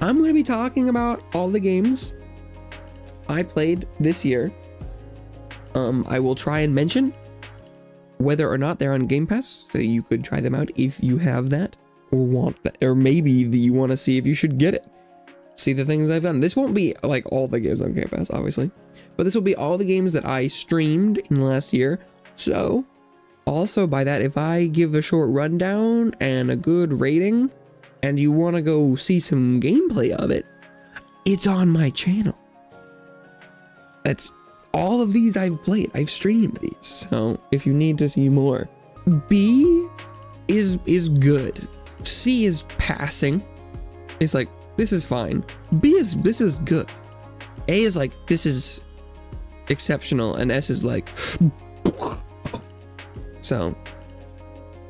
I'm going to be talking about all the games I played this year. I will try and mention whether or not they're on Game Pass, so you could try them out if you have that or want that, or maybe you want to see if you should get it. See the things I've done. This won't be like all the games on Game Pass, obviously, but this will be all the games that I streamed in the last year. So also by that, if I give a short rundown and a good rating and you want to go see some gameplay of it, it's on my channel. That's all of these I've played. I've streamed these. So if you need to see more, B is good. C is passing. It's like, this is fine. B is, this is good. A is like, this is exceptional. And S is like, so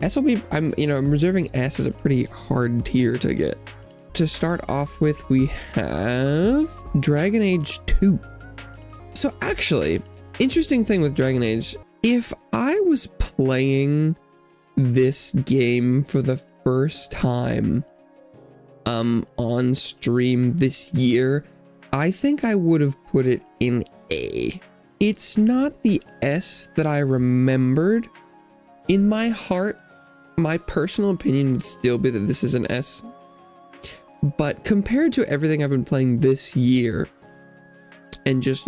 S will be, I'm reserving S as a pretty hard tier to get. To start off with, we have Dragon Age 2. So actually, interesting thing with Dragon Age, if I was playing this game for the first time on stream this year, I think I would have put it in A. It's not the S that I remembered. In my heart, my personal opinion would still be that this is an S. But compared to everything I've been playing this year, and just,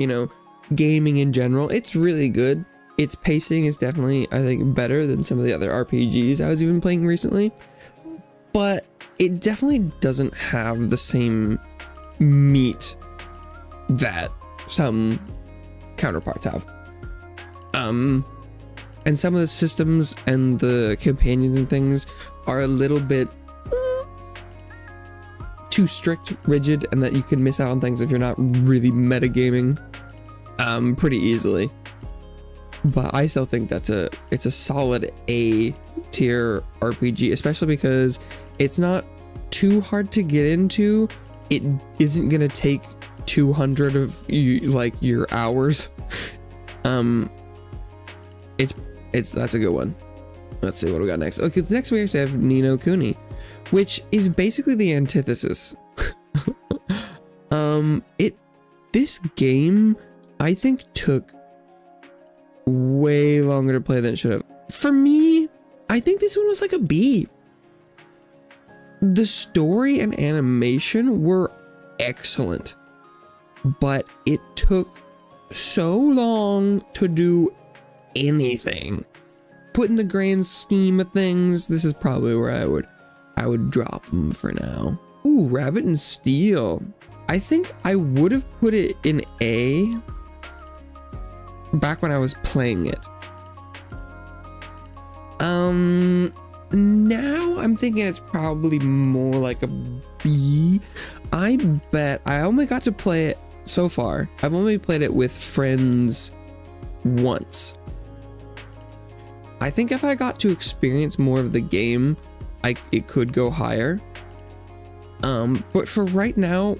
gaming in general, it's really good. Its pacing is definitely, I think, better than some of the other RPGs I was even playing recently. But it definitely doesn't have the same meat that some counterparts have. And some of the systems and the companions and things are a little bit too strict, rigid, and that you can miss out on things if you're not really metagaming pretty easily. But I still think it's a solid A tier RPG, especially because it's not too hard to get into. It isn't gonna take 200 of your hours. That's a good one. Let's see what we got next. Okay, next we actually have Ni no Kuni, which is basically the antithesis. This game I think took way longer to play than it should have. For me, I think this one was like a B. The story and animation were excellent, but it took so long to do anything. Put in the grand scheme of things, this is probably where I would drop them for now. Ooh, Rabbit and Steel. I think I would have put it in A back when I was playing it. Now I'm thinking it's probably more like a B. I bet I only got to play it so far. I've only played it with friends once. I think if I got to experience more of the game, it could go higher. But for right now,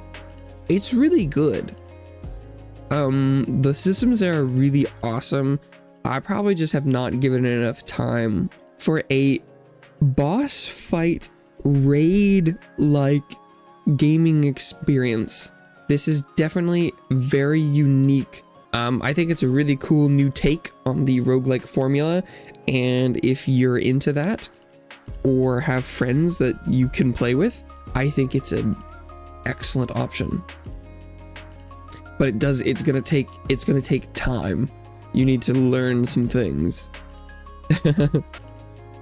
it's really good. The systems there are really awesome. I probably just have not given it enough time for a boss fight raid like gaming experience. This is definitely very unique. I think it's a really cool new take on the roguelike formula, and if you're into that or have friends that you can play with, I think it's an excellent option. But it's gonna take time. You need to learn some things.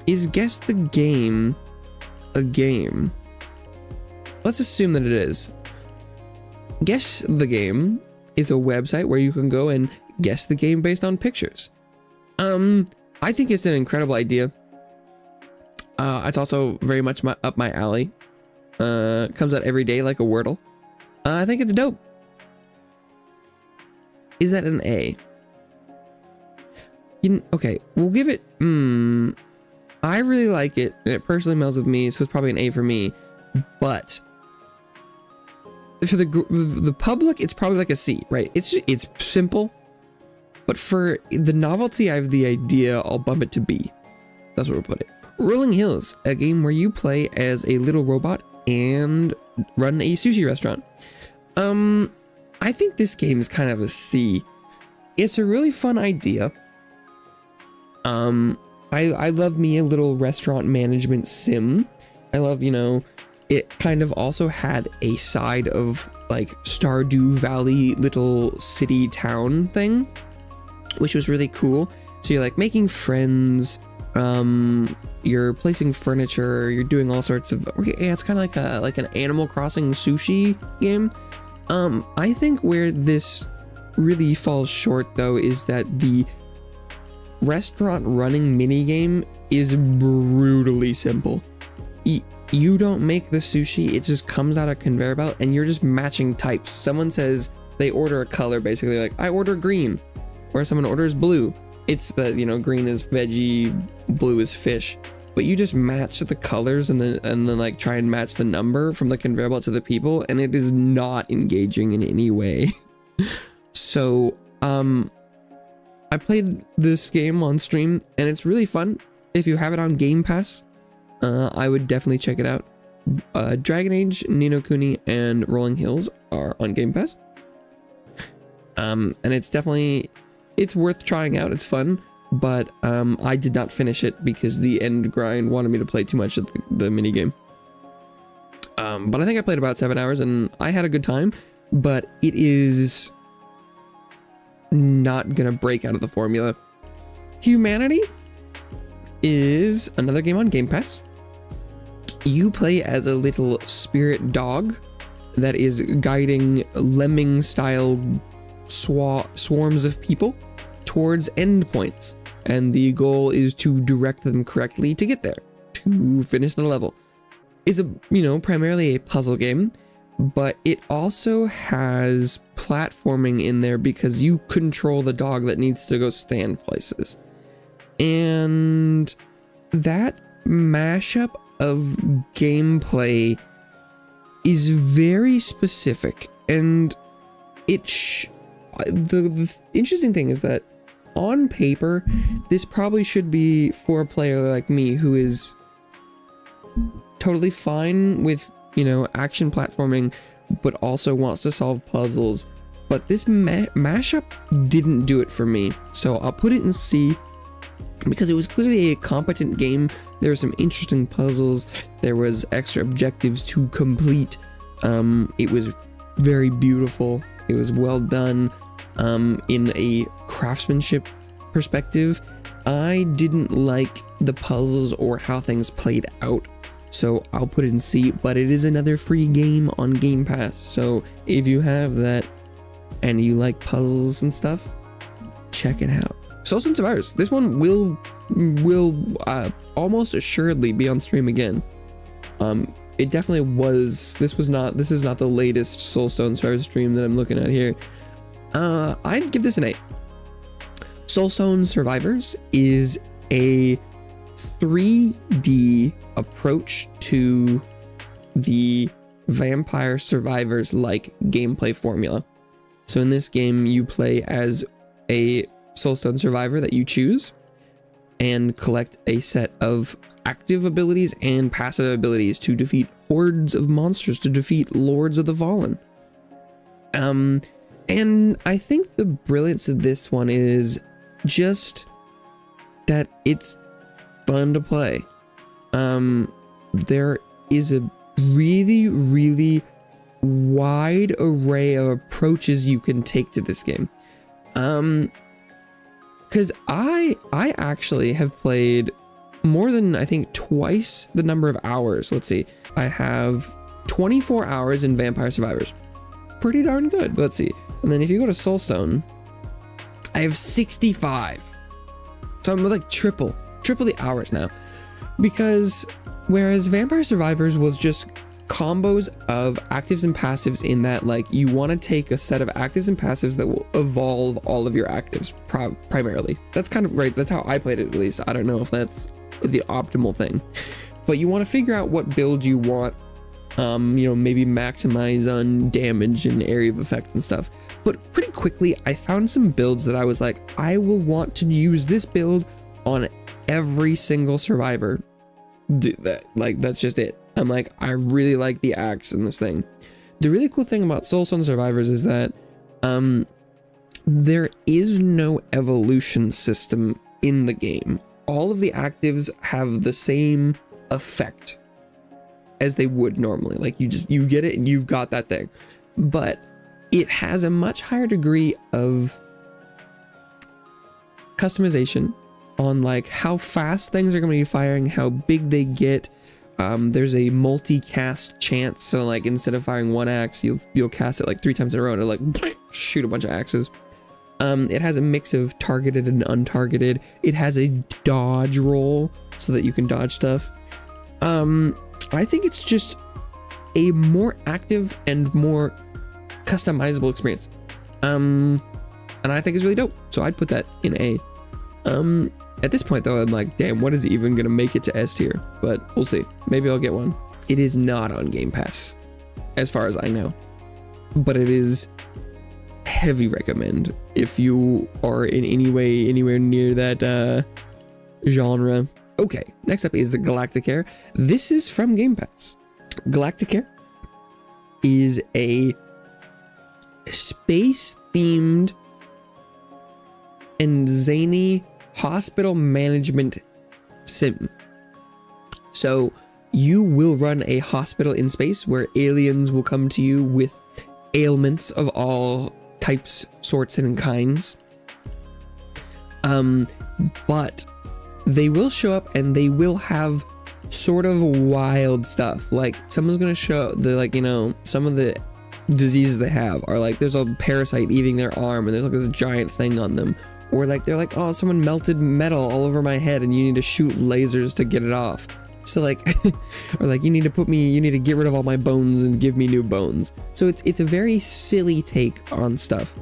Is Guess the Game a game? Let's assume that it is. Guess the Game is a website where you can go and guess the game based on pictures. I think it's an incredible idea. It's also very much up my alley. Comes out every day like a Wordle. I think it's dope. Is that an A? Okay, we'll give it. I really like it, and it personally melds with me, so it's probably an A for me. But for the public, it's probably like a C, right? It's simple, but for the novelty of the idea, I'll bump it to B. That's where we'll put it. Rolling Hills, a game where you play as a little robot and run a sushi restaurant. I think this game is kind of a C. It's a really fun idea. I love me a little restaurant management sim. I love, you know, it kind of also had a side of like Stardew Valley little city town thing, which was really cool. So you're like making friends, you're placing furniture, you're doing all sorts of, yeah, it's kind of like an Animal Crossing sushi game. I think where this really falls short though is that the restaurant running minigame is brutally simple. You don't make the sushi, it just comes out of conveyor belt and you're just matching types. Someone says they order a color, basically like I order green, or someone orders blue. It's that, you know, green is veggie, blue is fish, but you just match the colors and then like try and match the number from the conveyor belt to the people, and it is not engaging in any way. So I played this game on stream and it's really fun. If you have it on Game Pass, I would definitely check it out. Dragon Age, Ni no Kuni, and Rolling Hills are on Game Pass. And it's worth trying out. It's fun, but I did not finish it because the end grind wanted me to play too much of the mini game. But I think I played about 7 hours and I had a good time, but it is not gonna break out of the formula. Humanity is another game on Game Pass. You play as a little spirit dog that is guiding lemming style swarms of people towards endpoints, and the goal is to direct them correctly to get there, to finish the level. Is primarily a puzzle game, but it also has platforming in there because you control the dog that needs to go stand places. And that mashup of gameplay is very specific, and the interesting thing is that on paper this probably should be for a player like me who is totally fine with, you know, action platforming but also wants to solve puzzles, but this mashup didn't do it for me, so I'll put it in C because it was clearly a competent game. There were some interesting puzzles, there was extra objectives to complete, it was very beautiful, it was well done. In a craftsmanship perspective, I didn't like the puzzles or how things played out, so I'll put it in C, but it is another free game on Game Pass, so if you have that and you like puzzles and stuff, check it out. Soulstone Survivors, this one will almost assuredly be on stream again. It definitely was. This is not the latest Soulstone Survivors stream that I'm looking at here. I'd give this an 8. Soulstone Survivors is a 3D approach to the Vampire Survivors like gameplay formula. So in this game, you play as a Soulstone Survivor that you choose and collect a set of active abilities and passive abilities to defeat hordes of monsters, to defeat Lords of the Fallen. And I think the brilliance of this one is just that it's fun to play. There is a really, really wide array of approaches you can take to this game. Because I actually have played more than, I think, twice the number of hours. Let's see. I have 24 hours in Vampire Survivors. Pretty darn good. Let's see. And then if you go to Soulstone, I have 65. So I'm like triple the hours now. Because whereas Vampire Survivors was just combos of actives and passives, in that like you want to take a set of actives and passives that will evolve all of your actives primarily. That's kind of right. That's how I played it, at least. I don't know if that's the optimal thing, but you want to figure out what build you want. Maybe maximize on damage and area of effect and stuff. But pretty quickly, I found some builds that I was like, I will want to use this build on every single survivor. Do that, like, that's just it. I'm like, I really like the axe in this thing. The really cool thing about Soulstone Survivors is that there is no evolution system in the game. All of the actives have the same effect as they would normally. Like you get it and you've got that thing. But it has a much higher degree of customization on like how fast things are going to be firing, how big they get. There's a multi-cast chance, so like instead of firing one axe, you'll cast it like 3 times in a row to like shoot a bunch of axes. It has a mix of targeted and untargeted. It has a dodge roll so that you can dodge stuff. I think it's just a more active and more customizable experience. And I think it's really dope. So I'd put that in A. At this point though, I'm like, damn, what is even gonna make it to S tier? But we'll see. Maybe I'll get one. It is not on Game Pass, as far as I know. But it is heavy recommend if you are in any way anywhere near that genre. Okay, next up is the Galacticare. This is from Game Pass. Galacticare is a space-themed and zany hospital management sim. So you will run a hospital in space where aliens will come to you with ailments of all types, sorts, and kinds. But they will show up and they will have sort of wild stuff. Like someone's gonna show the, like, you know, some of the diseases they have are like there's a parasite eating their arm and there's like this giant thing on them. Or like they're like, oh, someone melted metal all over my head and you need to shoot lasers to get it off. So like, or like you need to get rid of all my bones and give me new bones. So it's a very silly take on stuff.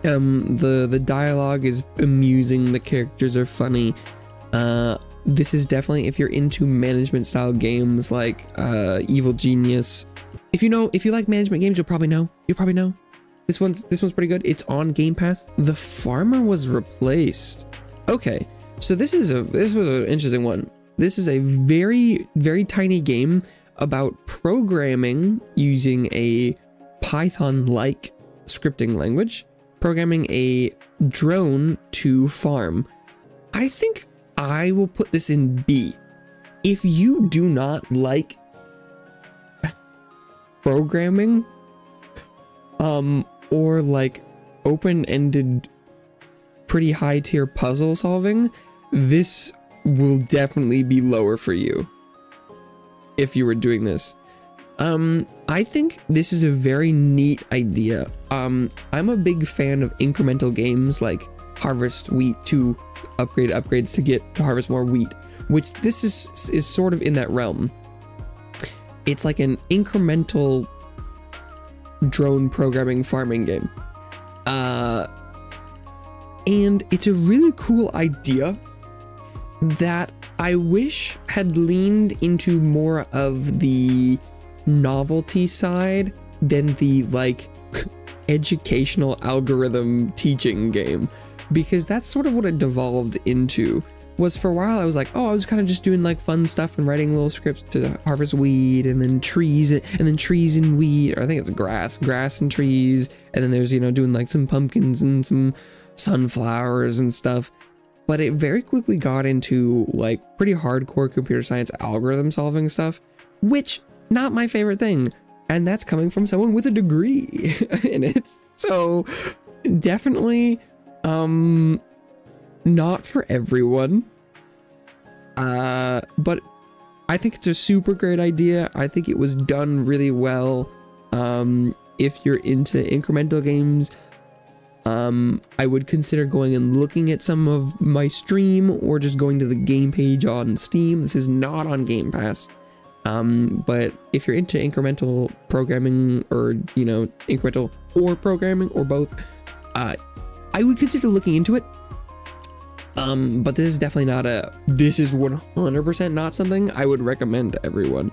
The dialogue is amusing, the characters are funny. This is definitely, if you're into management style games like Evil Genius. If you like management games, you'll probably know. This one's pretty good. It's on Game Pass. The farmer was replaced. Okay, so this was an interesting one. This is a very, very tiny game about programming using a Python-like scripting language, programming a drone to farm. I think I will put this in B. If you do not like programming, or like open-ended, pretty high-tier puzzle solving, this will definitely be lower for you if you were doing this. I think this is a very neat idea. I'm a big fan of incremental games like harvest wheat to upgrades to get to harvest more wheat, which this is sort of in that realm. It's like an incremental drone programming farming game. And it's a really cool idea that I wish had leaned into more of the novelty side than the like educational algorithm teaching game, because that's sort of what it devolved into. Was for a while I was like, oh, I was kind of just doing like fun stuff and writing little scripts to harvest weed and then trees and weed, or I think it's grass and trees, and then there's, you know, doing like some pumpkins and some sunflowers and stuff. But it very quickly got into like pretty hardcore computer science algorithm solving stuff, which not my favorite thing, and that's coming from someone with a degree in it. So definitely not for everyone, but I think it's a super great idea. I think it was done really well. If you're into incremental games, I would consider going and looking at some of my stream or just going to the game page on Steam. This is not on Game Pass. But if you're into incremental programming, or, you know, incremental or programming or both, I would consider looking into it. But this is definitely not this is 100% not something I would recommend to everyone.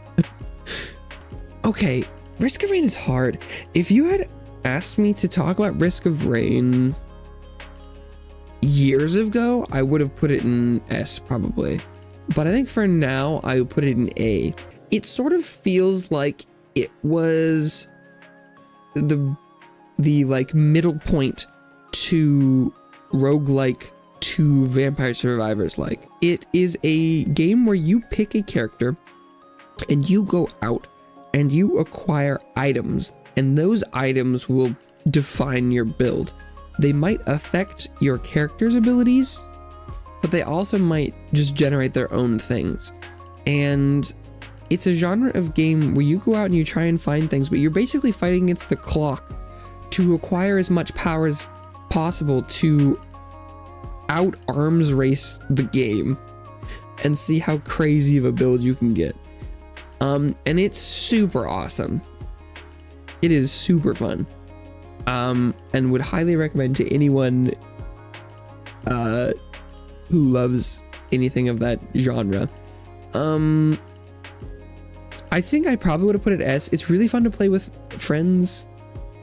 Okay, Risk of Rain is hard. If you had asked me to talk about Risk of Rain years ago, I would have put it in S probably. But I think for now, I would put it in A. it sort of feels like it was the like middle point to roguelike to Vampire Survivors. Like, it is a game where you pick a character and you go out and you acquire items, and those items will define your build. They might affect your character's abilities, but they also might just generate their own things. And it's a genre of game where you go out and you try and find things, but you're basically fighting against the clock to acquire as much power as possible to out arms race the game and see how crazy of a build you can get. And it's super awesome. It is super fun. And would highly recommend to anyone who loves anything of that genre. I think I probably would have put it S. It's really fun to play with friends.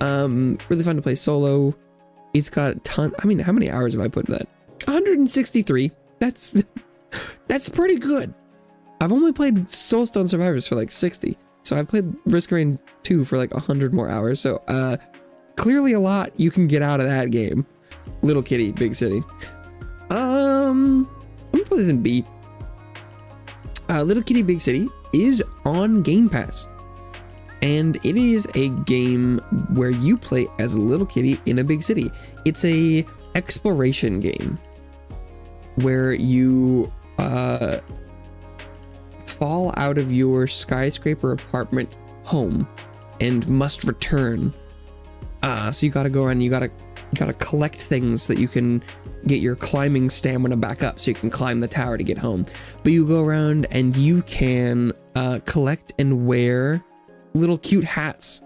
Really fun to play solo. It's got a ton. I mean, how many hours have I put in that? 163. That's pretty good. I've only played Soulstone Survivors for like 60. So I've played Risk of Rain 2 for like 100 more hours. So clearly a lot you can get out of that game. Little Kitty, Big City. I'm gonna put this in B. Little Kitty, Big City is on Game Pass. And it is a game where you play as a little kitty in a big city. It's a exploration game where you fall out of your skyscraper apartment home and must return. So you gotta go around, you gotta collect things so that you can get your climbing stamina back up so you can climb the tower to get home. But you go around and you can collect and wear little cute hats.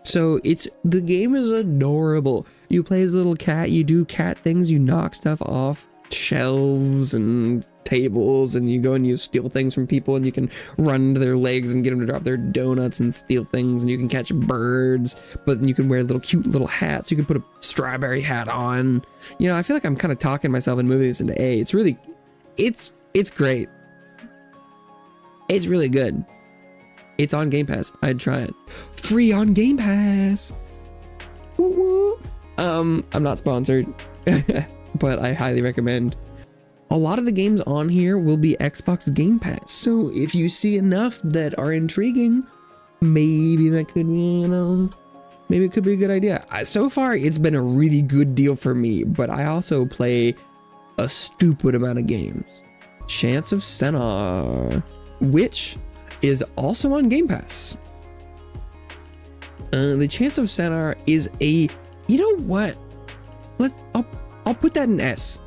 So the game is adorable. You play as a little cat, you do cat things, you knock stuff off shelves and tables, and you go and you steal things from people, and you can run to their legs and get them to drop their donuts and steal things, and you can catch birds, but then you can wear little cute little hats. You can put a strawberry hat on. You know, I feel like I'm kind of talking myself and moving this into A. It's really, it's great. It's really good. It's on Game Pass. I'd try it. Free on Game Pass. Woo woo. I'm not sponsored, but I highly recommend. A lot of the games on here will be Xbox Game Pass. So if you see enough that are intriguing, maybe that could be, you know, maybe it could be a good idea. So far, it's been a really good deal for me, but I also play a stupid amount of games. Chants of Sennaar, which is also on Game Pass. The Chants of Sennaar is a, you know what? I'll put that in S.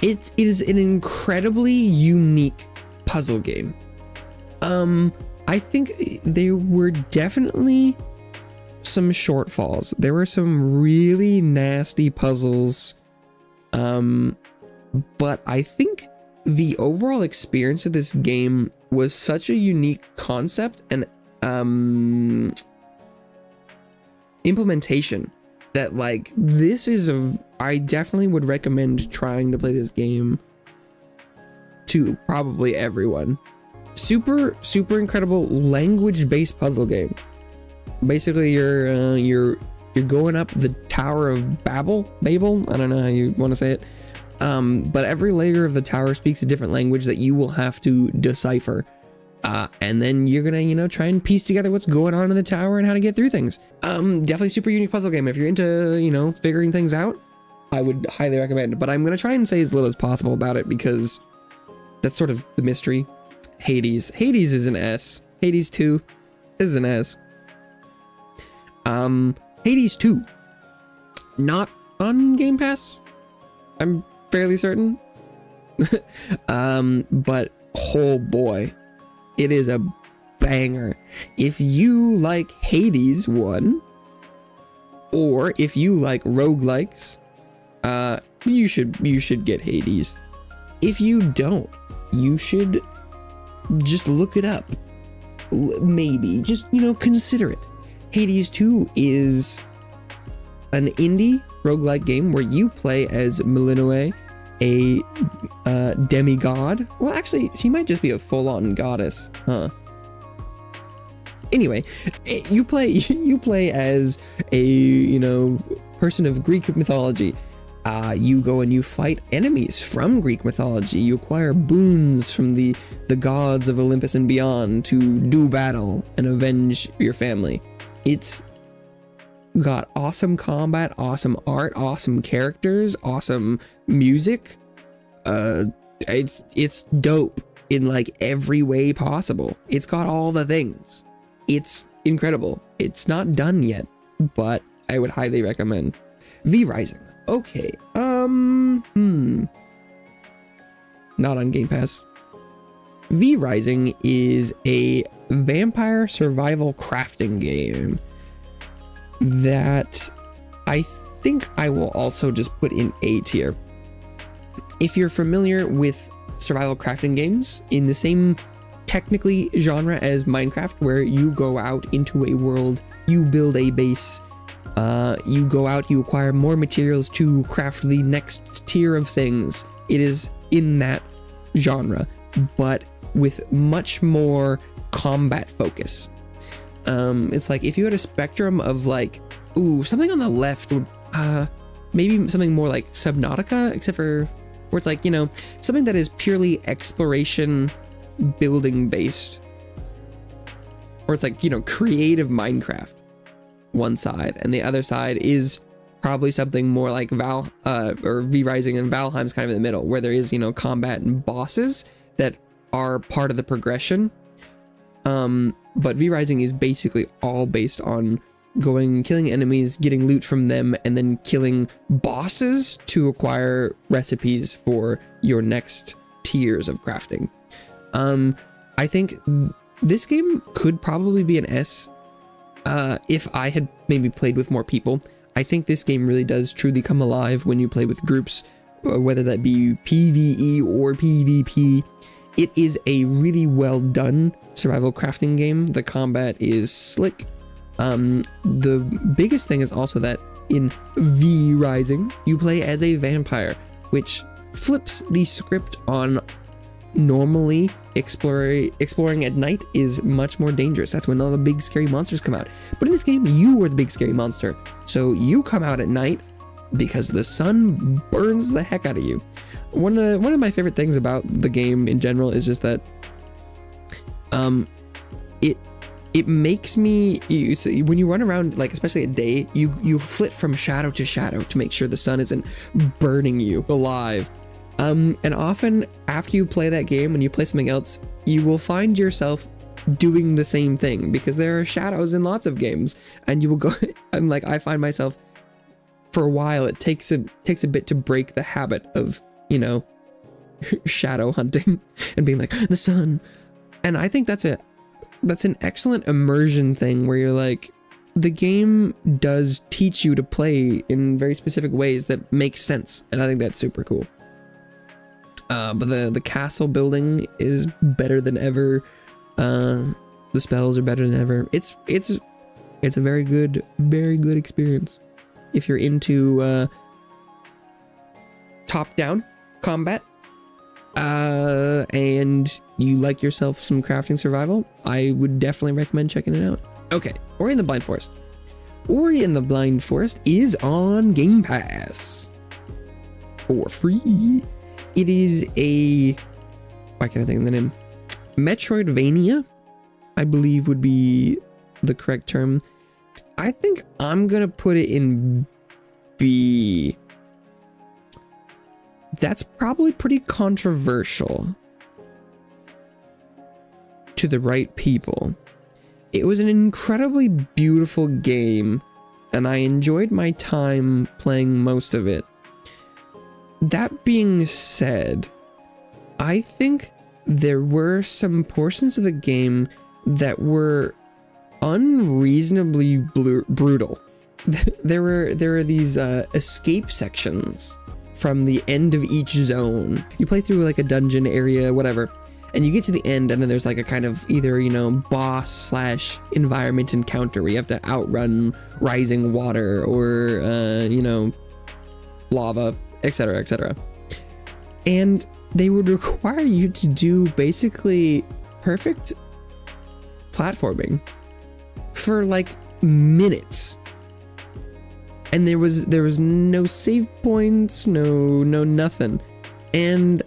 It is an incredibly unique puzzle game. I think there were definitely some shortfalls. There were some really nasty puzzles. But I think the overall experience of this game was such a unique concept and implementation that, like, this is I definitely would recommend trying to play this game to probably everyone. Super incredible language-based puzzle game. Basically, you're going up the Tower of Babel. I don't know how you want to say it. But every layer of the tower speaks a different language that you will have to decipher. And then you're gonna, you know, try and piece together what's going on in the tower and how to get through things. Definitely super unique puzzle game. If you're into, you know, figuring things out, I would highly recommend it. But I'm gonna try and say as little as possible about it because that's sort of the mystery. Hades is an S. Hades 2 is an S. Hades 2, not on Game Pass, I'm fairly certain. But oh boy, it is a banger. If you like Hades 1, or if you like roguelikes, you should get Hades. If you don't, you should just look it up. Maybe just, you know, consider it. Hades 2 is an indie roguelike game where you play as Malinoe, a demigod. Well, actually, she might just be a full-on goddess, huh? Anyway, you play as a, you know, person of Greek mythology. You go and you fight enemies from Greek mythology. You acquire boons from the gods of Olympus and beyond to do battle and avenge your family. It's got awesome combat, awesome art, awesome characters, awesome music. It's dope in like every way possible. It's got all the things. It's incredible. It's not done yet, but I would highly recommend. V Rising. Okay. Not on Game Pass. V Rising is a vampire survival crafting game that I think I will also just put in A tier. If you're familiar with survival crafting games in the same technically genre as Minecraft, where you go out into a world, you build a base, you go out, you acquire more materials to craft the next tier of things. It is in that genre, but with much more combat focus. It's like if you had a spectrum of like, ooh, something on the left would, maybe something more like Subnautica, except for where it's like, you know, something that is purely exploration building based, or it's like, you know, creative Minecraft one side, and the other side is probably something more like or V Rising, and Valheim's kind of in the middle, where there is, you know, combat and bosses that are part of the progression. But V Rising is basically all based on going, killing enemies, getting loot from them, and then killing bosses to acquire recipes for your next tiers of crafting. I think this game could probably be an S if I had maybe played with more people. I think this game really does truly come alive when you play with groups, whether that be PvE or PvP. It is a really well done survival crafting game. The combat is slick. The biggest thing is also that in V Rising, you play as a vampire, which flips the script on normally exploring at night is much more dangerous. That's when all the big scary monsters come out. But in this game, you are the big scary monster. So you come out at night because the sun burns the heck out of you. One of my favorite things about the game in general is just that it makes me, when you run around, like especially at day, you flit from shadow to shadow to make sure the sun isn't burning you alive. And often after you play that game, when you play something else, you will find yourself doing the same thing, because there are shadows in lots of games, and you will go, and like I find myself, for a while, it takes a bit to break the habit of, you know, shadow hunting and being like, the sun. And I think that's an excellent immersion thing, where you're like, the game does teach you to play in very specific ways that make sense, and I think that's super cool. But the castle building is better than ever. The spells are better than ever. It's a very good experience if you're into top-down combat, and you like yourself some crafting survival. I would definitely recommend checking it out. Okay, Ori and the Blind Forest. Ori and the Blind Forest is on Game Pass for free. It is a, why can't I think of the name? Metroidvania, I believe would be the correct term. I think I'm gonna put it in B. That's probably pretty controversial to the right people. It was an incredibly beautiful game, and I enjoyed my time playing most of it. That being said, I think there were some portions of the game that were unreasonably brutal. There were these escape sections from the end of each zone. You play through like a dungeon area, whatever, and you get to the end, and then there's like a kind of either, you know, boss / environment encounter where you have to outrun rising water or you know, lava, etc., etc. and they would require you to do basically perfect platforming for like minutes, and there was no save points, no nothing, and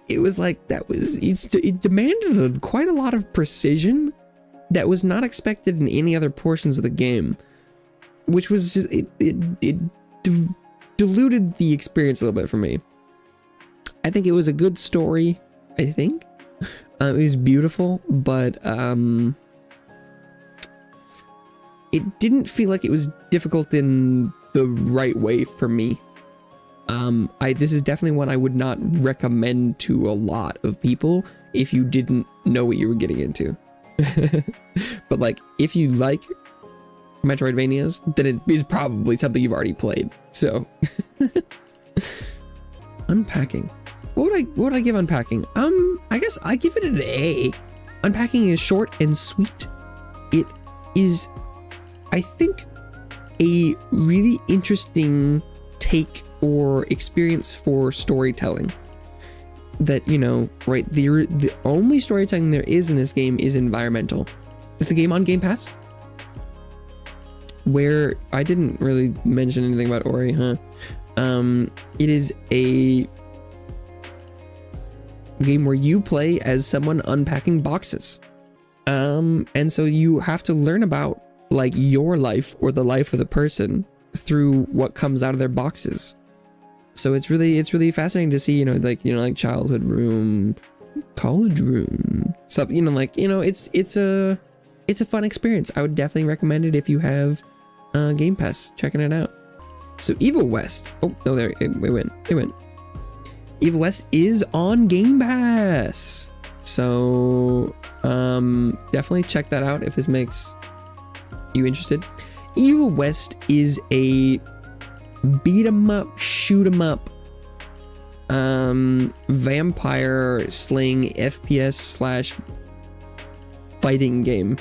it was like it demanded quite a lot of precision that was not expected in any other portions of the game, which was just it diluted the experience a little bit for me. I think it was a good story. I think it was beautiful, but it didn't feel like it was difficult in the right way for me. This is definitely one I would not recommend to a lot of people if you didn't know what you were getting into. But like, if you like Metroidvanias, then it is probably something you've already played. So Unpacking. What would I give Unpacking? I guess I give it an A. Unpacking is short and sweet. It is, I think, a really interesting take or experience for storytelling. That, you know, right, the only storytelling there is in this game is environmental. It's a game on Game Pass, where I didn't really mention anything about Ori, huh? It is a game where you play as someone unpacking boxes. And so you have to learn about like your life or the life of the person through what comes out of their boxes. So it's really fascinating to see, you know, like childhood room, college room, stuff, you know, like, you know, it's a fun experience. I would definitely recommend it if you have Game Pass, checking it out. So Evil West. Oh, no, there it went. Evil West is on Game Pass. So definitely check that out if this makes you interested. Evil West is a beat 'em up, shoot 'em up, vampire slaying FPS / fighting game.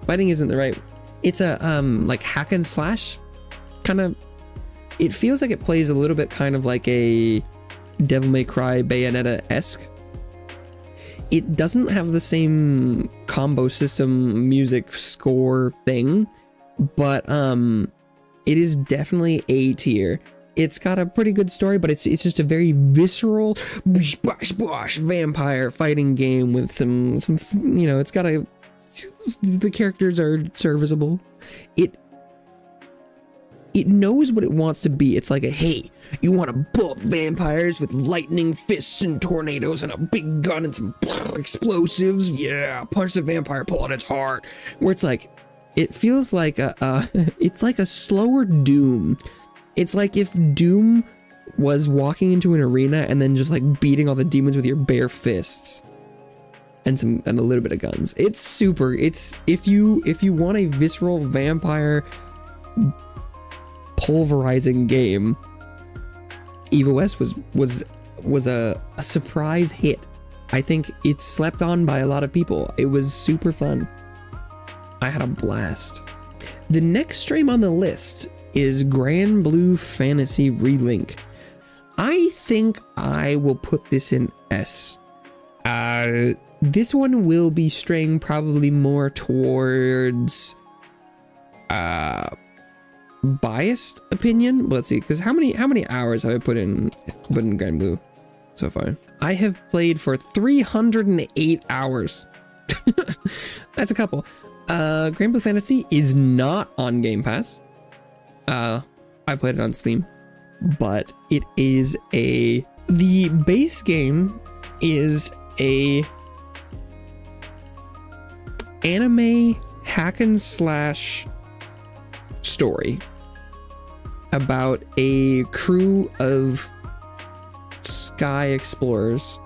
Fighting isn't the right. It's a like hack and slash kind of. It feels like it plays a little bit kind of like a Devil May Cry Bayonetta-esque. It doesn't have the same combo system music score thing, but it is definitely A tier. It's got a pretty good story, but it's just a very visceral vampire fighting game with some you know, it's got the characters are serviceable. It knows what it wants to be. It's like hey, you want to blow up vampires with lightning fists and tornadoes and a big gun and some explosives? Yeah, punch the vampire, pull out its heart. Where it's like, it feels like it's like a slower Doom. It's like if Doom was walking into an arena and then just like beating all the demons with your bare fists and a little bit of guns. It's super. It's if you want a visceral vampire pulverizing game, Evil West was a surprise hit. I think it's slept on by a lot of people. It was super fun. I had a blast. The next stream on the list is Granblue Fantasy Relink. I think I will put this in S. This one will be straying probably more towards biased opinion. Let's see, because how many hours have I put in Granblue so far? I have played for 308 hours. That's a couple. Granblue Fantasy is not on Game Pass. I played it on Steam, but it is the base game is a anime hack and slash story about a crew of sky explorers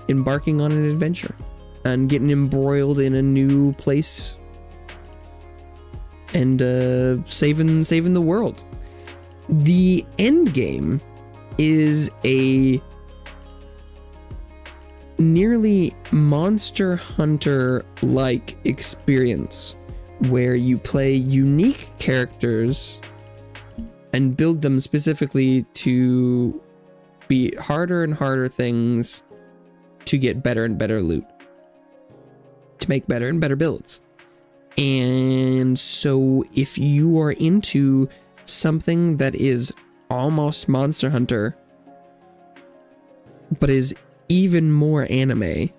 embarking on an adventure and getting embroiled in a new place and saving the world. The end game is a nearly Monster Hunter like experience where you play unique characters and build them specifically to be harder and harder things to get better and better loot, to make better and better builds. And so if you are into something that is almost Monster Hunter, but is even more anime,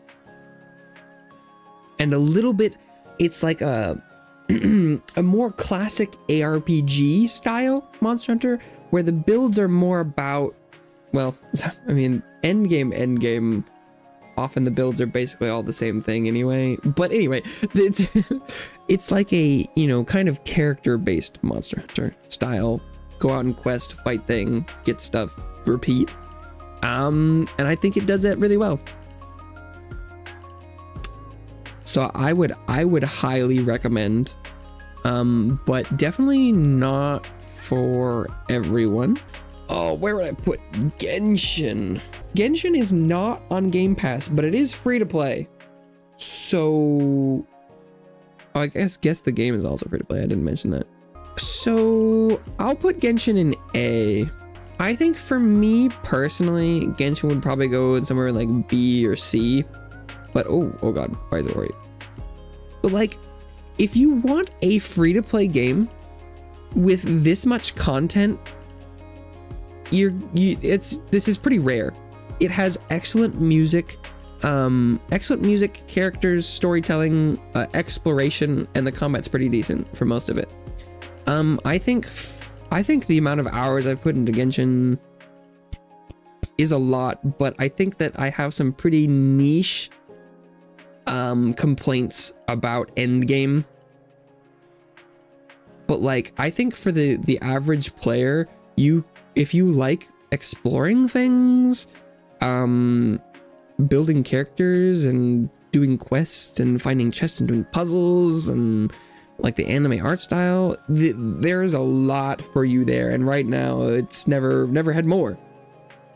and a little bit, it's like a a more classic ARPG style Monster Hunter, where the builds are more about, well, I mean, end game, often the builds are basically all the same thing anyway. But anyway, it's like a, you know, kind of character-based Monster Hunter style. Go out and quest, fight thing, get stuff, repeat. And I think it does that really well. So I would highly recommend, but definitely not for everyone. Oh, where would I put Genshin? Genshin is not on Game Pass, but it is free to play. So I guess the game is also free to play. I didn't mention that. So I'll put Genshin in A. I think for me personally, Genshin would probably go in somewhere like B or C. But oh god, why is it worried? But like, if you want a free to play game with this much content, this is pretty rare. It has excellent music, characters, storytelling, exploration, and the combat's pretty decent for most of it. I think the amount of hours I've put into Genshin is a lot, but I think that I have some pretty niche complaints about endgame. But like, I think for the average player, if you like exploring things, building characters and doing quests and finding chests and doing puzzles and like the anime art style, there's a lot for you there. And right now it's never had more.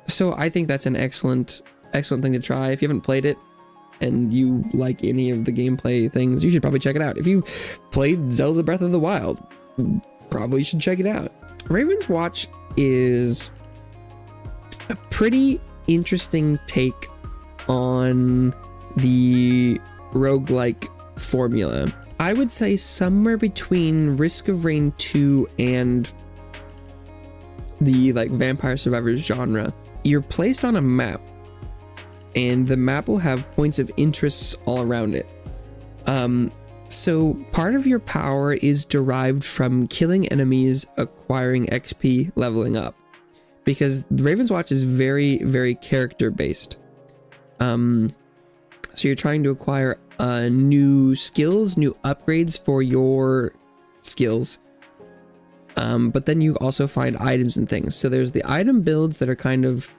So I think that's an excellent thing to try. If you haven't played it and you like any of the gameplay things, you should probably check it out. If you played Zelda Breath of the Wild, probably should check it out. Ravenswatch is a pretty interesting take on the roguelike formula. I would say somewhere between Risk of Rain 2 and the like Vampire Survivors genre. You're placed on a map, and the map will have points of interest all around it. So part of your power is derived from killing enemies, acquiring XP, leveling up, because Ravenswatch is very, very character based. So you're trying to acquire new skills, new upgrades for your skills. But then you also find items and things. So there's the item builds that are kind of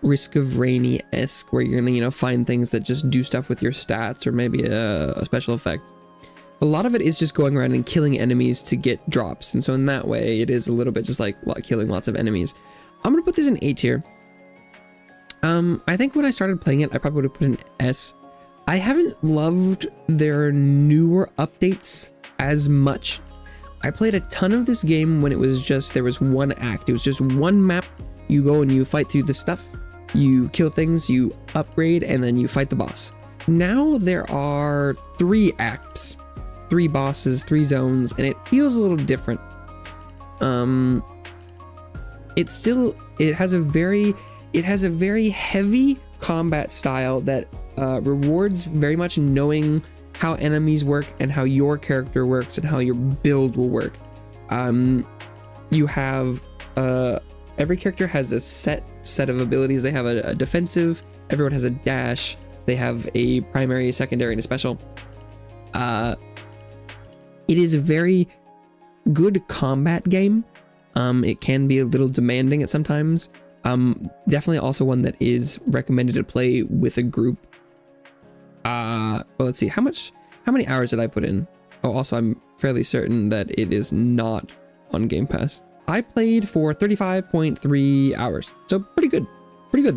Risk of Rainy-esque, where you're gonna, you know, find things that just do stuff with your stats or maybe a special effect. A lot of it is just going around and killing enemies to get drops. And so in that way, it is a little bit just like killing lots of enemies. I'm gonna put this in A tier. I think when I started playing it, I probably would have put an S. I haven't loved their newer updates as much. I played a ton of this game when it was just, there was one act. It was just one map. You go and you fight through the stuff, you kill things, you upgrade, and then you fight the boss. Now there are 3 acts, 3 bosses, 3 zones, and it feels a little different. It has a very heavy combat style that rewards very much knowing how enemies work and how your character works and how your build will work. You have every character has a set of abilities. They have a defensive, everyone has a dash, they have a primary, secondary, and a special. It is a very good combat game. It can be a little demanding at sometimes. Definitely also one that is recommended to play with a group. Well, let's see, how many hours did I put in? Oh, also I'm fairly certain that it is not on Game Pass. I played for 35.3 hours, so pretty good.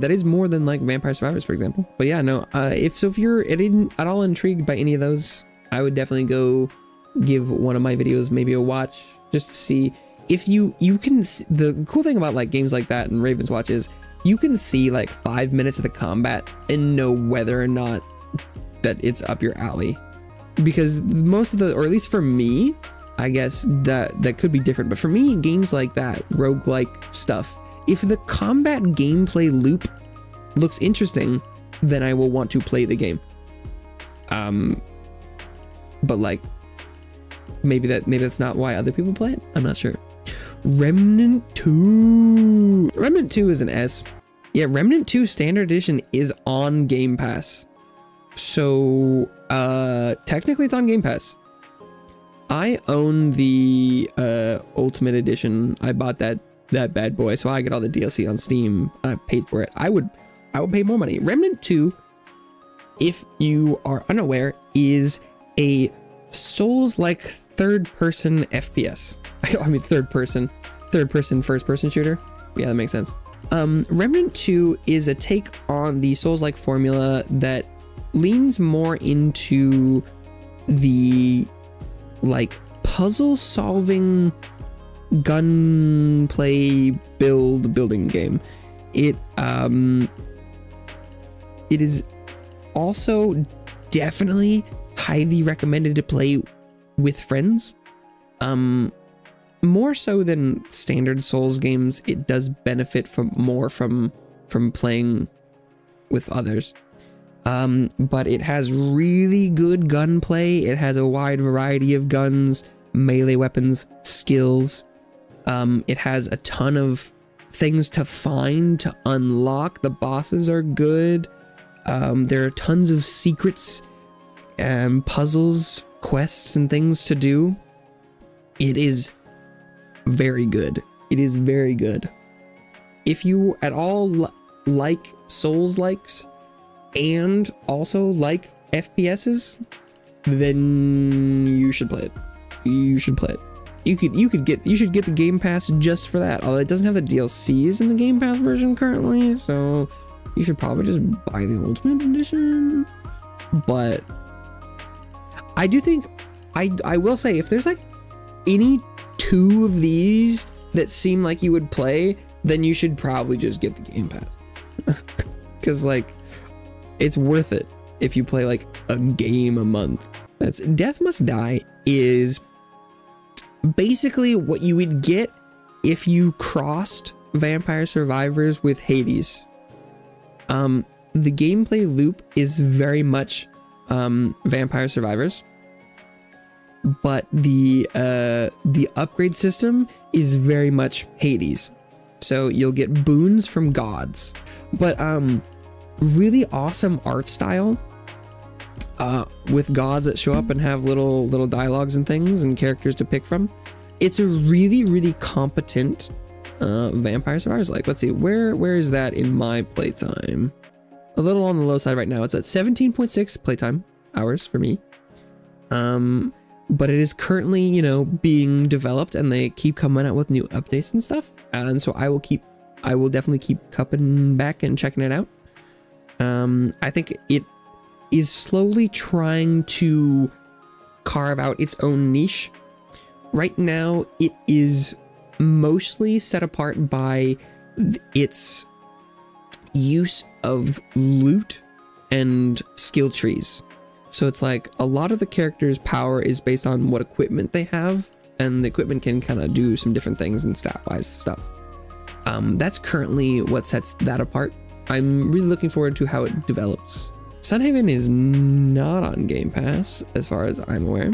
That is more than like Vampire Survivors, for example. But yeah, no, if you're at all intrigued by any of those, I would definitely go give one of my videos maybe a watch, just to see if you can, the cool thing about like games like that and Ravenswatch is you can see like 5 minutes of the combat and know whether or not that it's up your alley, because most of the, or at least for me, I guess that could be different, but for me, games like that, roguelike stuff, if the combat gameplay loop looks interesting, then I will want to play the game. But like, maybe that's not why other people play it. I'm not sure. Remnant 2. Remnant 2 is an S. Yeah, Remnant 2 Standard Edition is on Game Pass. So, technically it's on Game Pass. I own the Ultimate Edition. I bought that bad boy, so I get all the DLC on Steam. I paid for it. I would pay more money. Remnant 2, if you are unaware, is a Souls-like third-person FPS. I mean, third-person, first-person shooter. Yeah, that makes sense. Remnant 2 is a take on the Souls-like formula that leans more into the like puzzle-solving gunplay building game. It is also definitely highly recommended to play with friends. More so than standard Souls games, it does benefit from playing with others. But it has really good gunplay. It has a wide variety of guns, melee weapons, skills. It has a ton of things to find, to unlock. The bosses are good. There are tons of secrets, puzzles, quests, and things to do. It is very good. It is very good. If you at all like Souls-likes and also like FPSs, then you should play it. You should play it. You should get the Game Pass just for that. Although it doesn't have the DLCs in the Game Pass version currently, so you should probably just buy the Ultimate Edition. But I do think I will say, if there's like any two of these that seem like you would play, then you should probably just get the Game Pass. Because like, it's worth it if you play like a game a month. That's Death Must Die is basically what you would get if you crossed Vampire Survivors with Hades. The gameplay loop is very much Vampire Survivors, but the upgrade system is very much Hades. So you'll get boons from gods, but really awesome art style with gods that show up and have little dialogues and things and characters to pick from. It's a really competent Vampire Survivors. Like, let's see, where is that in my playtime? A little on the low side right now. It's at 17.6 playtime hours for me. But it is currently, you know, being developed, and they keep coming out with new updates and stuff. And so I will definitely keep coming back and checking it out. I think it is slowly trying to carve out its own niche. Right now, it is mostly set apart by its use of loot and skill trees. So it's like a lot of the characters' power is based on what equipment they have, and the equipment can kind of do some different things and stat-wise stuff. That's currently what sets that apart. I'm really looking forward to how it develops. Sunhaven is not on Game Pass, as far as I'm aware.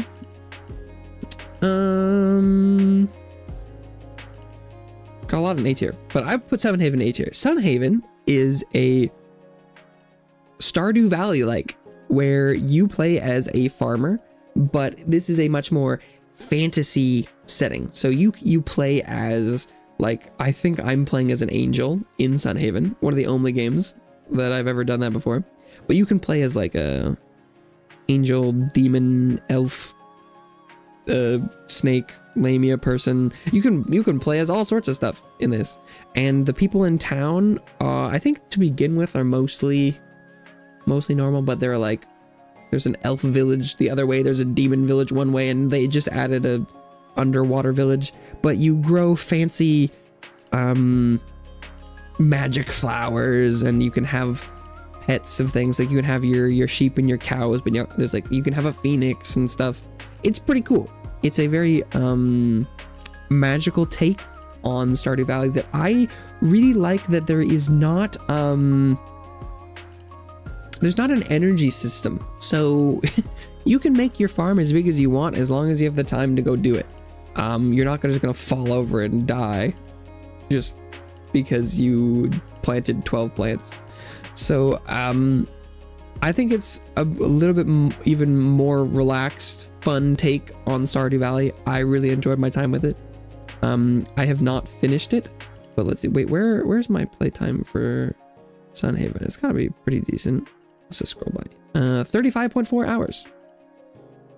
Got a lot in A tier, but I put Sunhaven A tier. Sunhaven is a Stardew Valley-like, where you play as a farmer, but this is a much more fantasy setting. So you play as, like, I think I'm playing as an angel in Sunhaven, one of the only games that I've ever done that before. But you can play as like a angel, demon, elf, snake, lamia person. You can play as all sorts of stuff in this. And the people in town, I think to begin with, are mostly normal, but they're like, there's an elf village the other way, there's a demon village one way, and they just added underwater village, but you grow fancy magic flowers, and you can have pets of things. Like you can have your sheep and your cows, but there's like, you can have a phoenix and stuff. It's pretty cool. It's a very magical take on Stardew Valley that I really like, that there is not there's not an energy system. So you can make your farm as big as you want as long as you have the time to go do it. You're not just gonna fall over and die just because you planted 12 plants. So I think it's a little bit even more relaxed, fun take on Stardew Valley. I really enjoyed my time with it. I have not finished it, but let's see. Wait, where's my playtime for Sunhaven? It's gotta be pretty decent. Let's just scroll by. 35.4 hours.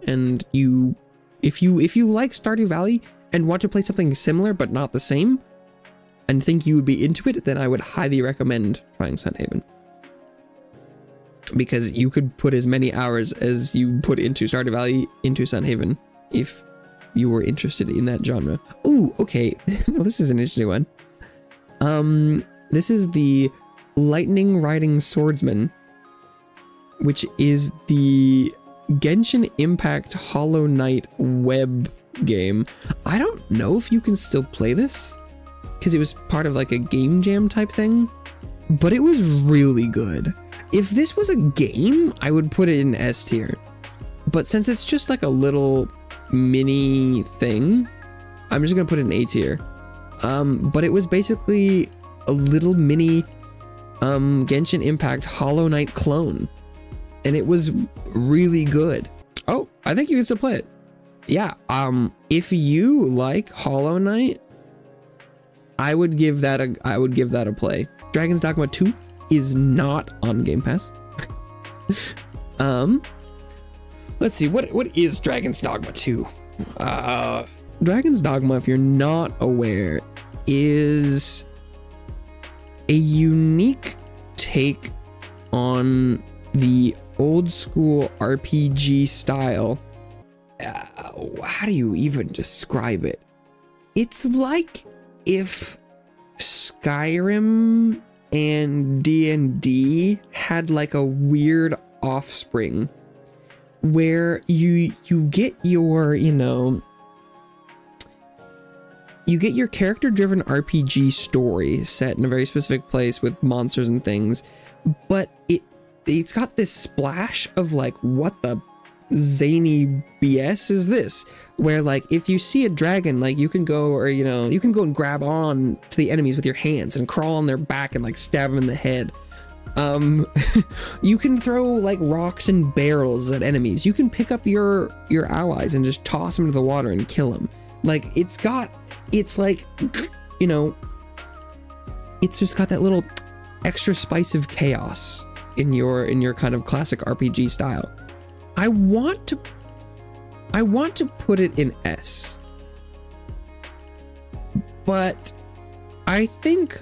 And if you like Stardew Valley and want to play something similar but not the same, and think you would be into it, then I would highly recommend trying Sunhaven. Because you could put as many hours as you put into Stardew Valley into Sunhaven if you were interested in that genre. Oh, okay. Well, this is an interesting one. This is the Lightning Riding Swordsman, which is the Genshin Impact Hollow Knight web game. I don't know if you can still play this, because it was part of like a game jam type thing, but it was really good. If this was a game, I would put it in S tier, but since it's just like a little mini thing, I'm just gonna put it in A tier. But it was basically a little mini Genshin Impact Hollow Knight clone, and it was really good. Oh, I think you can still play it. Yeah, if you like Hollow Knight, I would give that a play. Dragon's Dogma 2 is not on Game Pass. Let's see, what is Dragon's Dogma 2? Dragon's Dogma, if you're not aware, is a unique take on the old school RPG style. How do you even describe it? It's like if Skyrim and D&D had like a weird offspring, where you get your, you get your character-driven RPG story set in a very specific place with monsters and things, but it's got this splash of like, what the zany BS is this? Where like, if you see a dragon, like you can go, or you can go and grab on to the enemies with your hands and crawl on their back and like stab them in the head. You can throw like rocks and barrels at enemies. You can pick up your allies and just toss them into the water and kill them. Like it's like, it's just got that little extra spice of chaos in your kind of classic RPG style. I want to put it in S, but I think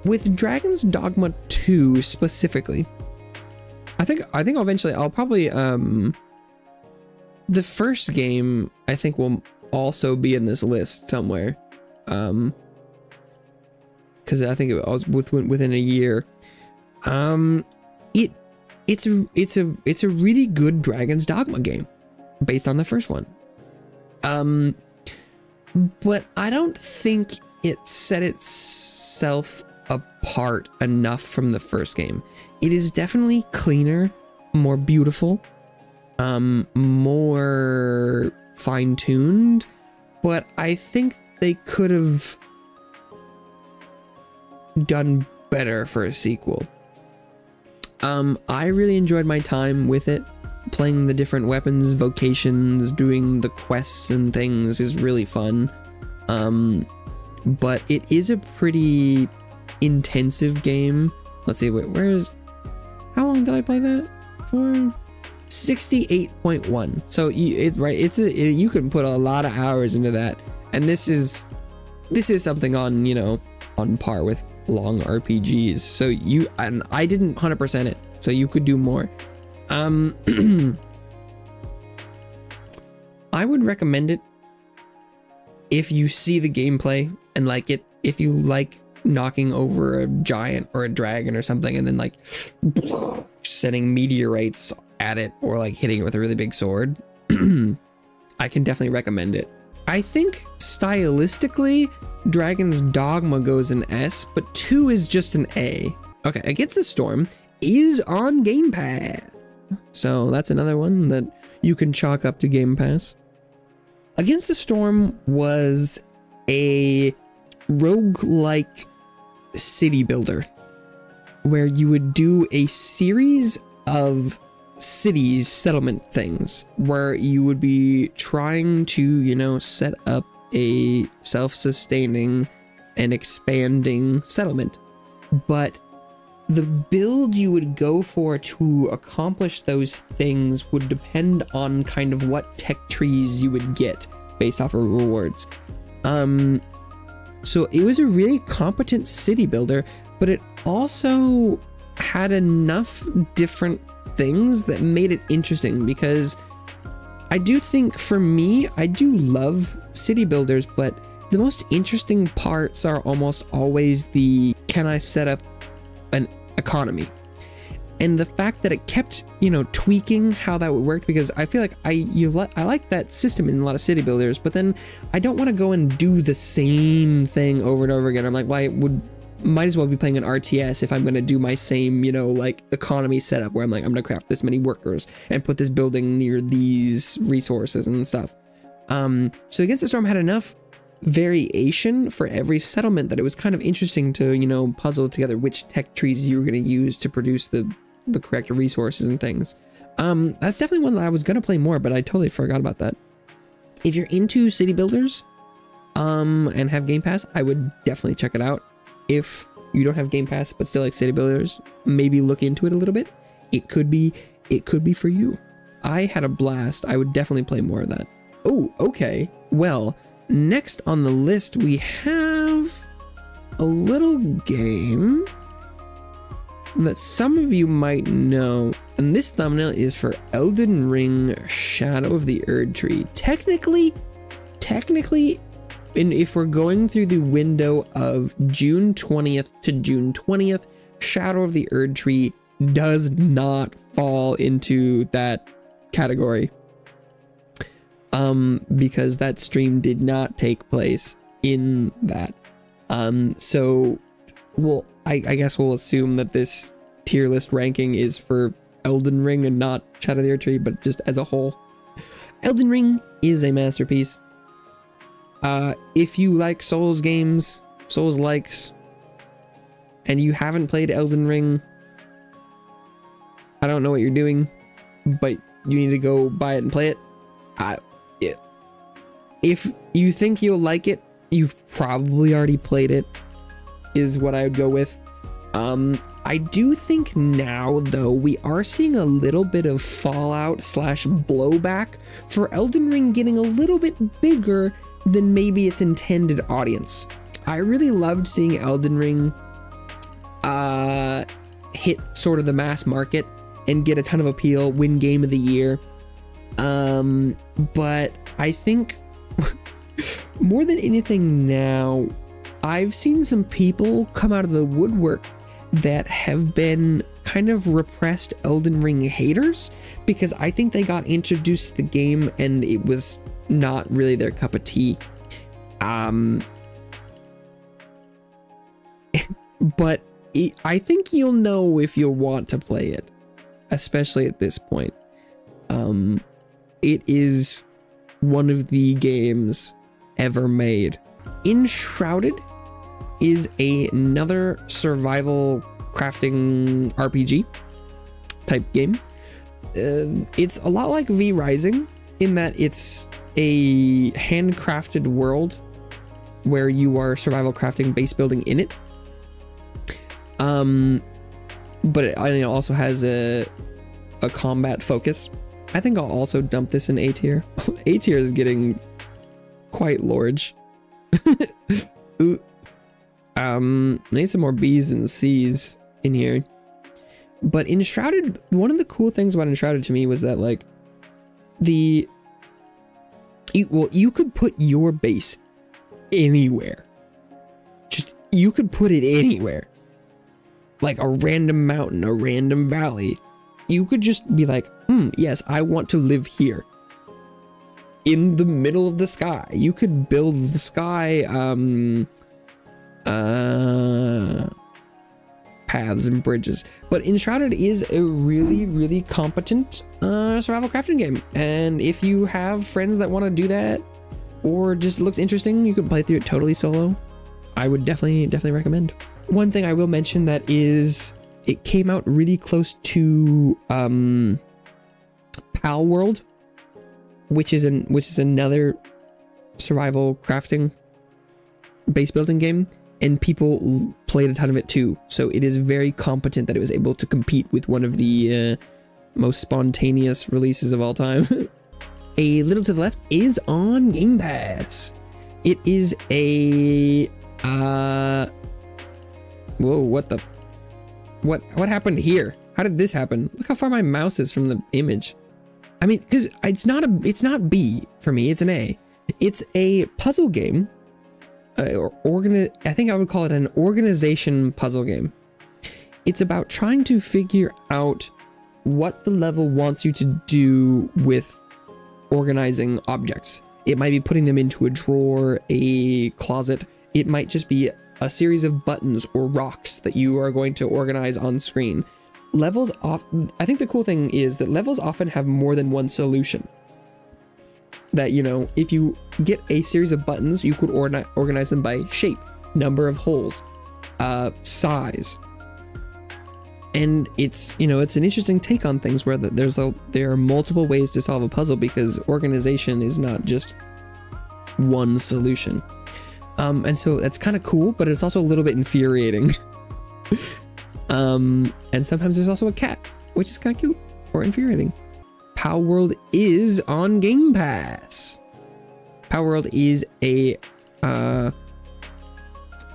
with Dragon's Dogma 2 specifically, I think eventually I'll probably the first game I think will also be in this list somewhere, because I think it was within a year. It's a really good Dragon's Dogma game based on the first one, but I don't think it set itself apart enough from the first game. It is definitely cleaner, more beautiful, more fine-tuned, but I think they could have done better for a sequel. I really enjoyed my time with it. Playing the different weapons, vocations, doing the quests and things is really fun. But it is a pretty intensive game. Let's see, how long did I play that for? 68.1. So you can put a lot of hours into that, and this is something on on par with long RPGs. So I didn't 100% it, so you could do more. I I would recommend it if you see the gameplay and like it, if you like knocking over a giant or a dragon or something and then like sending meteorites at it or like hitting it with a really big sword. I can definitely recommend it. I think stylistically, Dragon's Dogma goes an S, but 2 is just an A. Okay, Against the Storm is on Game Pass. So that's another one that you can chalk up to Game Pass. Against the Storm was a roguelike city builder where you would do a series of cities, settlement things, where you would be trying to, you know, set up a self-sustaining and expanding settlement. But the build you would go for to accomplish those things would depend on kind of what tech trees you would get based off of rewards. So it was a really competent city builder, but it also had enough different things that made it interesting, because I do think for me, I do love city builders, but the most interesting parts are almost always the, can I set up an economy? And the fact that it kept, you know, tweaking how that would work, because I feel like I like that system in a lot of city builders, but then I don't want to go and do the same thing over and over again. I'm like, well, might as well be playing an RTS if I'm going to do my same, you know, like economy setup where I'm like, I'm going to craft this many workers and put this building near these resources and stuff. So Against the Storm had enough variation for every settlement that it was kind of interesting to, you know, puzzle together which tech trees you were going to use to produce the correct resources and things. That's definitely one that I was going to play more, but I totally forgot about that. If you're into city builders and have Game Pass, I would definitely check it out. If you don't have Game Pass but still like city builders, maybe look into it a little bit. It could be for you. I had a blast. I would definitely play more of that. Oh, okay. Well, next on the list we have a little game that some of you might know, and this thumbnail is for Elden Ring Shadow of the Erdtree. Technically, and if we're going through the window of June 20th to June 20th, Shadow of the Erdtree does not fall into that category. Because that stream did not take place in that. So, well, I guess we'll assume that this tier list ranking is for Elden Ring and not Shadow of the Erdtree, but just as a whole. Elden Ring is a masterpiece. If you like Souls games, Souls-likes, and you haven't played Elden Ring, I don't know what you're doing, but you need to go buy it and play it. If you think you'll like it, you've probably already played it, is what I would go with. I do think now, though, we are seeing a little bit of fallout / blowback for Elden Ring getting a little bit bigger than maybe its intended audience. I really loved seeing Elden Ring hit sort of the mass market and get a ton of appeal, win Game of the Year. But I think more than anything now, I've seen some people come out of the woodwork that have been kind of repressed Elden Ring haters, because I think they got introduced to the game and it was not really their cup of tea. But I think you'll know if you'll want to play it, especially at this point. It is one of the games ever made. Enshrouded is another survival crafting RPG type game. It's a lot like V Rising in that it's a handcrafted world where you are survival crafting base building in it. But it also has a combat focus. I think I'll also dump this in A tier. A tier is getting quite large. Need some more B's and C's in here. But Enshrouded, one of the cool things about Enshrouded to me was that, like, you could put your base anywhere. Just, you could put it anywhere. Like a random mountain, a random valley. You could just be like, yes, I want to live here. In the middle of the sky. You could build the sky, paths and bridges. But Enshrouded is a really, really competent survival crafting game. And if you have friends that want to do that, or just looks interesting, you can play through it totally solo. I would definitely recommend. One thing I will mention that is, it came out really close to Palworld, which is another survival crafting base building game, and people played a ton of it too. So it is very competent that it was able to compete with one of the most spontaneous releases of all time. A little to the left is on Game Pass. It is a whoa, what happened here? How did this happen? Look how far my mouse is from the image. I mean, because it's not B for me, it's an A. It's a puzzle game. I think I would call it an organization puzzle game. It's about trying to figure out what the level wants you to do with organizing objects. It might be putting them into a drawer, a closet. It might just be a series of buttons or rocks that you are going to organize on screen. Levels off. I think the cool thing is that levels often have more than one solution. That, you know, if you get a series of buttons, you could organize them by shape, number of holes, size. And it's, you know, it's an interesting take on things where there are multiple ways to solve a puzzle, because organization is not just one solution. And so that's kind of cool, but it's also a little bit infuriating. And sometimes there's also a cat, which is kind of cute or infuriating. Palworld is on Game Pass. Palworld is a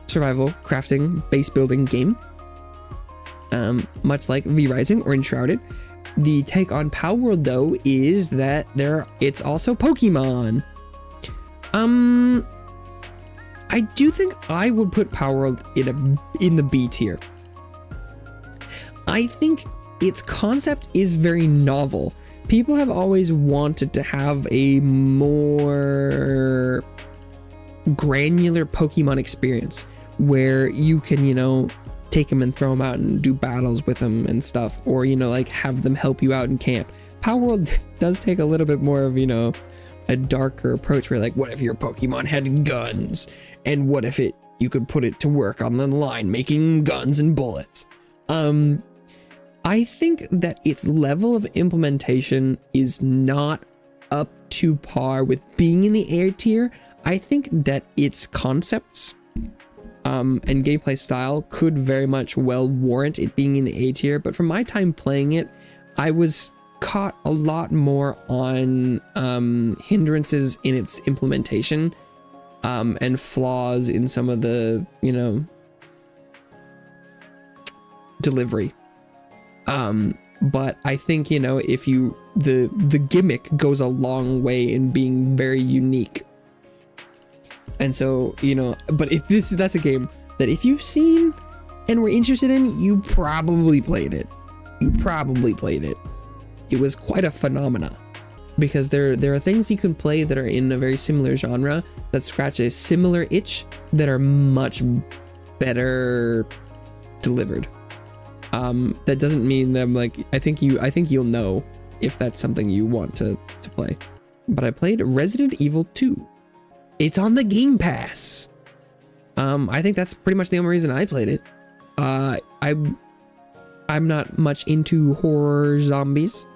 survival crafting base building game. Much like V-Rising or Enshrouded. The take on Palworld though is that it's also Pokemon. I do think I would put Palworld in the B tier. I think its concept is very novel. People have always wanted to have a more granular Pokemon experience where you can, you know, take them and throw them out and do battles with them and stuff, or, you know, like have them help you out in camp. Palworld does take a little bit more of, you know, a darker approach where, like, what if your Pokemon had guns, and what if you could put it to work on the line making guns and bullets. I think that its level of implementation is not up to par with being in the A tier. I think that its concepts and gameplay style could very much well warrant it being in the A tier, but from my time playing it, I was caught a lot more on hindrances in its implementation and flaws in some of the, you know, delivery. But I think, you know, if the gimmick goes a long way in being very unique. And so, you know, but if that's a game that if you've seen and were interested in, you probably played it. It was quite a phenomena, because there are things you can play that are in a very similar genre that scratch a similar itch that are much better delivered. That doesn't mean that I'm like, I think you'll know if that's something you want to play. But I played Resident Evil 2. It's on the Game Pass. I think that's pretty much the only reason I played it. I'm not much into horror zombies.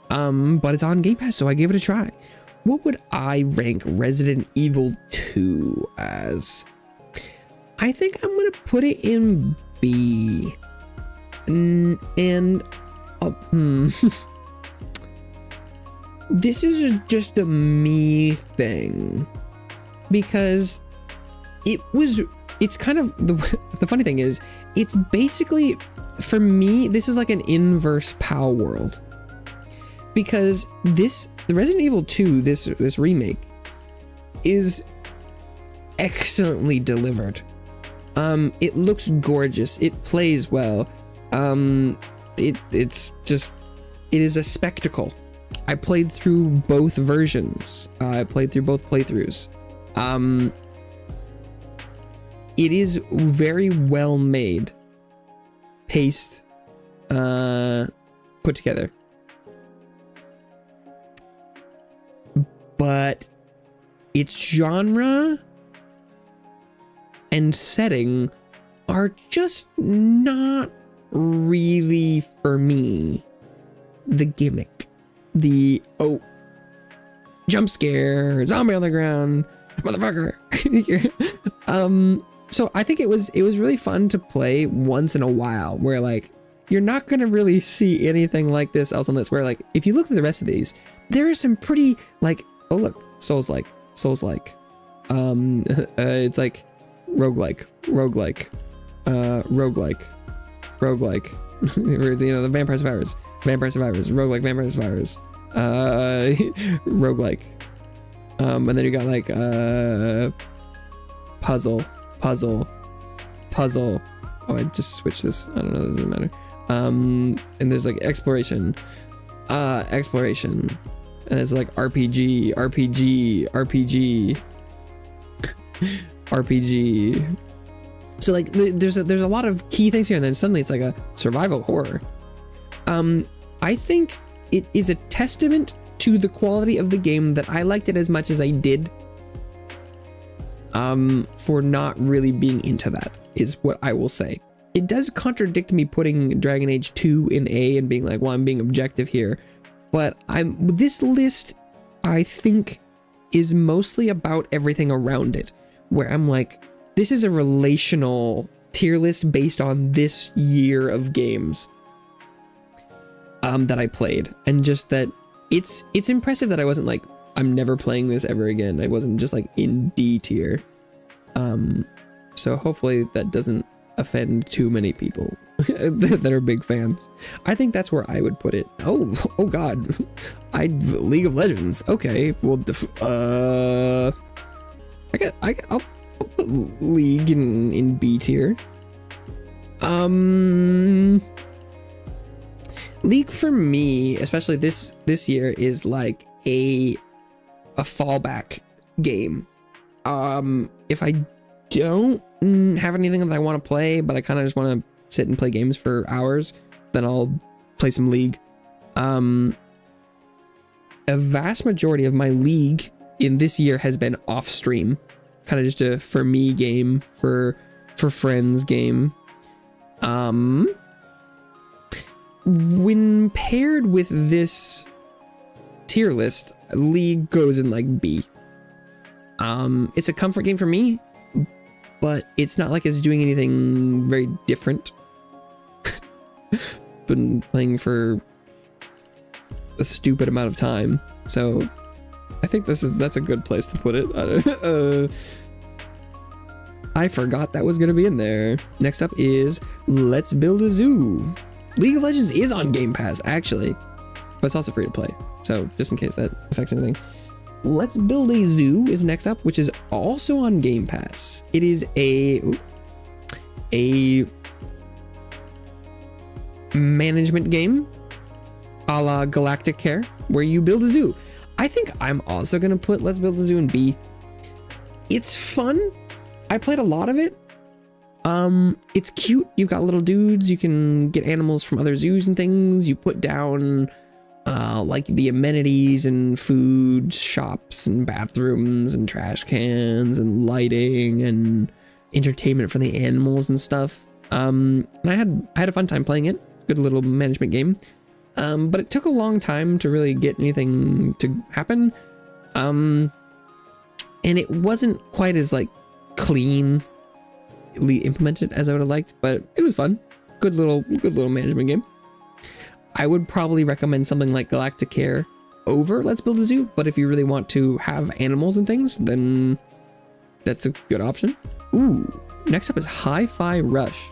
But it's on Game Pass, so I gave it a try. What would I rank Resident Evil 2 as? I think I'm gonna put it in B. This is just a me thing, because it's kind of the funny thing is, it's basically, for me, this is like an inverse Palworld. because the Resident Evil 2, this remake, is excellently delivered. It looks gorgeous. It plays well. It is a spectacle. I played through both versions. I played through both playthroughs. It is very well made, paced, put together. But its genre and setting are just not really for me. The gimmick, oh, jump scare, zombie on the ground, motherfucker. So I think it was really fun to play once in a while, where like you're not gonna really see anything like this else on this, where like if you look at the rest of these, there are some pretty like, oh look, Souls-like. It's like roguelike, you know, the Vampire Survivors, roguelike Vampire Survivors, roguelike, and then you got like puzzle. Oh, I just switched this. I don't know, it doesn't matter. And there's like exploration, and it's like RPG. So like there's a lot of key things here, and then suddenly it's like a survival horror. I think it is a testament to the quality of the game that I liked it as much as I did, for not really being into that, is what I will say. It does contradict me putting Dragon Age 2 in A and being like, well, I'm being objective here, but this list, I think, is mostly about everything around it, where I'm like, this is a relational tier list based on this year of games that I played, and just that it's impressive that I wasn't like, I'm never playing this ever again. I wasn't just like in D tier. So hopefully that doesn't offend too many people that are big fans. I think that's where I would put it. Oh God, League of Legends. Okay, well, I'll put League in B tier. League for me, especially this year, is like a fallback game. If I don't have anything that I want to play, but I kind of just want to sit and play games for hours, then I'll play some League. A vast majority of my League in this year has been off stream, kind of just a for me game, for friends game. When paired with this tier list, League goes in like B. It's a comfort game for me, but it's not like it's doing anything very different. Been playing for a stupid amount of time, so I think that's a good place to put it. I forgot that was gonna be in there. Next up is Let's Build a Zoo. League of Legends is on Game Pass, actually, but it's also free to play, so just in case that affects anything. Let's Build a Zoo is next up, which is also on Game Pass. It is a management game a la Galacticare, where you build a zoo. I think I'm also gonna put Let's Build a Zoo in B. It's fun. I played a lot of it. It's cute. You've got little dudes. You can get animals from other zoos and things. You put down like the amenities and food shops and bathrooms and trash cans and lighting and entertainment for the animals and stuff. And I had a fun time playing it. Good little management game. But it took a long time to really get anything to happen. And it wasn't quite as like cleanly implemented as I would have liked, but it was fun. Good little management game. I would probably recommend something like Galacticare over Let's Build a Zoo, but if you really want to have animals and things, then that's a good option. Ooh, next up is Hi-Fi Rush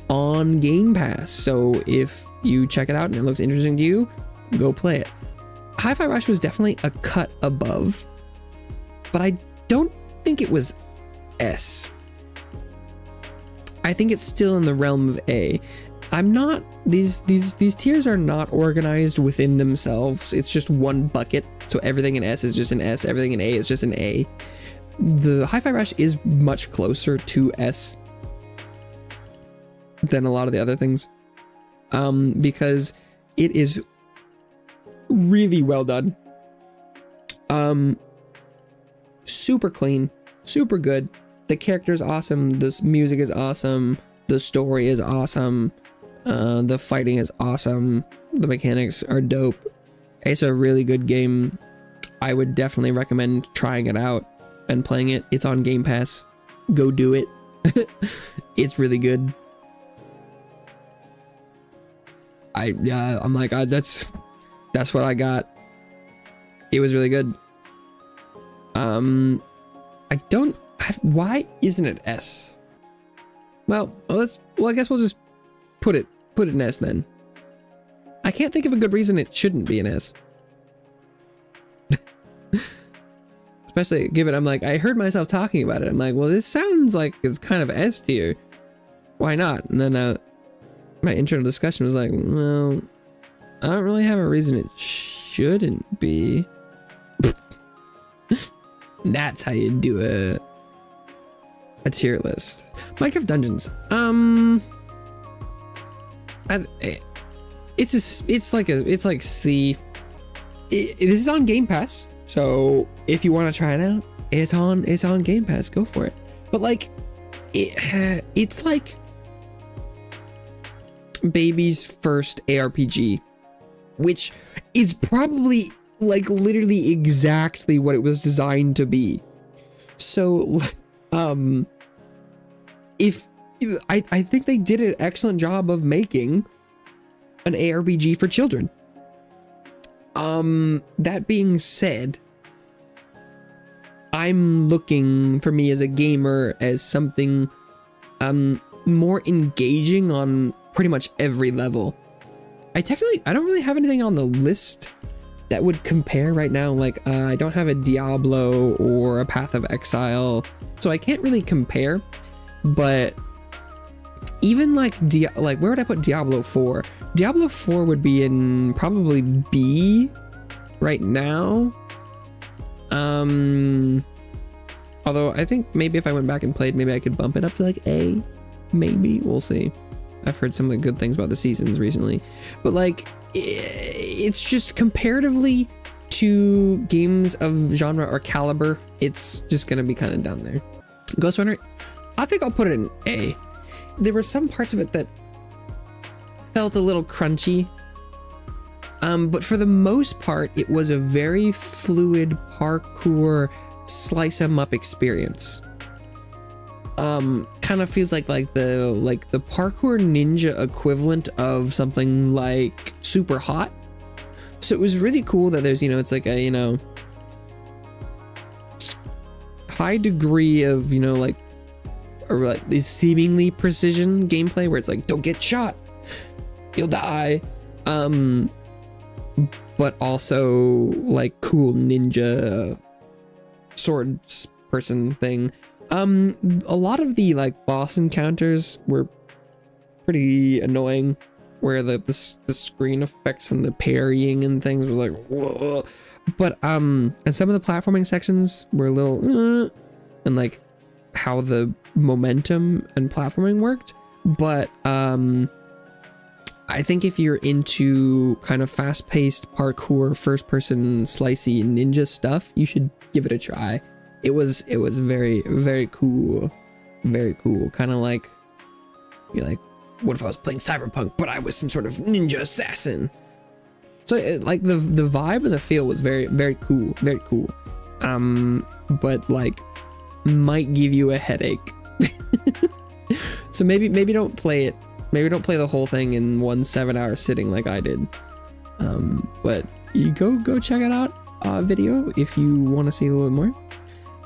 on Game Pass. So if you check it out and it looks interesting to you, go play it. Hi-Fi Rush was definitely a cut above, but I don't think it was S. I think it's still in the realm of A. I'm not, these tiers are not organized within themselves. It's just one bucket. So everything in S is just an S, everything in A is just an A. The Hi-Fi Rush is much closer to S than a lot of the other things. Because it is really well done. Super clean, super good. The character is awesome. The music is awesome. The story is awesome. The fighting is awesome. The mechanics are dope. It's a really good game. I would definitely recommend trying it out and playing it. It's on Game Pass. Go do it. It's really good. I'm like, that's what I got. It was really good. Why isn't it S? Well, I guess we'll just put it in S then. I can't think of a good reason it shouldn't be an S. Especially given I'm like, I heard myself talking about it. I'm like, well, this sounds like it's kind of S tier. Why not? And then my internal discussion was like, well, I don't really have a reason it shouldn't be. That's how you do a tier list. Minecraft Dungeons. It's like C. This is on Game Pass, so if you want to try it out, it's on Game Pass. Go for it. But like, it's like baby's first ARPG, which is probably like literally exactly what it was designed to be. So, I think they did an excellent job of making an ARPG for children. That being said, I'm looking for me as a gamer as something more engaging on pretty much every level. I don't really have anything on the list that would compare right now. Like, I don't have a Diablo or a Path of Exile, so I can't really compare. But even like where would I put Diablo 4? Diablo 4 would be in probably B right now. Although I think maybe if I went back and played, maybe I could bump it up to like A. Maybe, we'll see. I've heard some of the good things about the seasons recently, but like, it's just comparatively to games of genre or caliber, it's just gonna be kind of down there. Ghostrunner, I think I'll put it in A. There were some parts of it that felt a little crunchy, but for the most part, it was a very fluid parkour slice 'em up experience. Kind of feels like the parkour ninja equivalent of something like Super Hot. So it was really cool that there's, it's like a, high degree of, or like this seemingly precision gameplay where it's like, don't get shot, you'll die. But also like cool ninja sword person thing. A lot of the like boss encounters were pretty annoying, where the screen effects and the parrying and things was like, whoa. But and some of the platforming sections were a little and like how the momentum and platforming worked. But I think if you're into kind of fast-paced parkour, first-person slicey ninja stuff, you should give it a try. It was very, very cool. Very cool. Kind of like, you're like, what if I was playing Cyberpunk, but I was some sort of ninja assassin? So like the vibe and the feel was very, very cool. Very cool. But like might give you a headache. So maybe don't play it. Maybe don't play the whole thing in one 7-hour sitting like I did. But you go check it out. Video if you want to see a little bit more.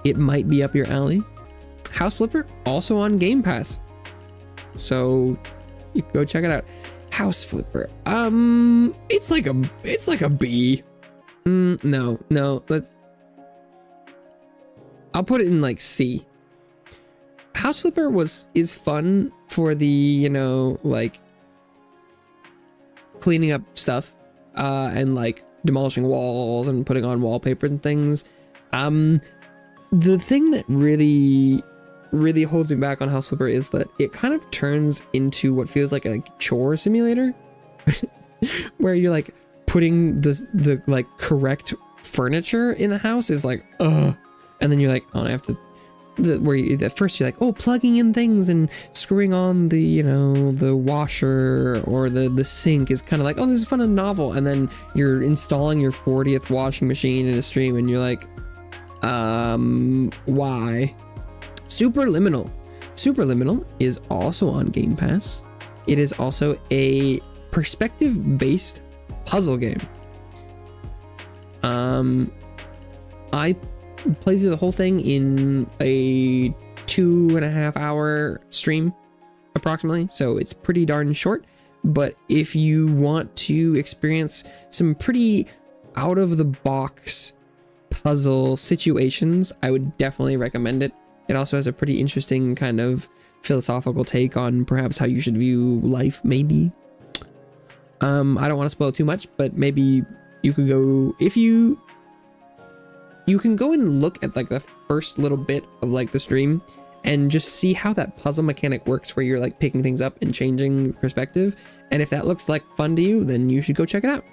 It might be up your alley. House Flipper also on Game Pass, so you can go check it out. House Flipper. It's like a B. No, I'll put it in like C. House Flipper is fun for the, you know, like cleaning up stuff, and like demolishing walls and putting on wallpapers and things. The thing that really holds me back on House Flipper is that it kind of turns into what feels like a chore simulator, where you're like putting the like correct furniture in the house is like, and then you're like, oh, I have to. At first you're like, oh, plugging in things and screwing on the, you know, the washer or the sink is kind of like, oh, this is fun and novel. And then you're installing your 40th washing machine in a stream and you're like, why? Superliminal. Superliminal is also on Game Pass. It is also a perspective-based puzzle game. I played through the whole thing in a 2.5 hour stream approximately, so it's pretty darn short. But if you want to experience some pretty out of the box puzzle situations, I would definitely recommend it. It also has a pretty interesting kind of philosophical take on perhaps how you should view life, maybe. I don't want to spoil too much, but maybe you could go, if you can go and look at like the first little bit of like the stream and just see how that puzzle mechanic works, where you're like picking things up and changing perspective. And if that looks like fun to you, then you should go check it out.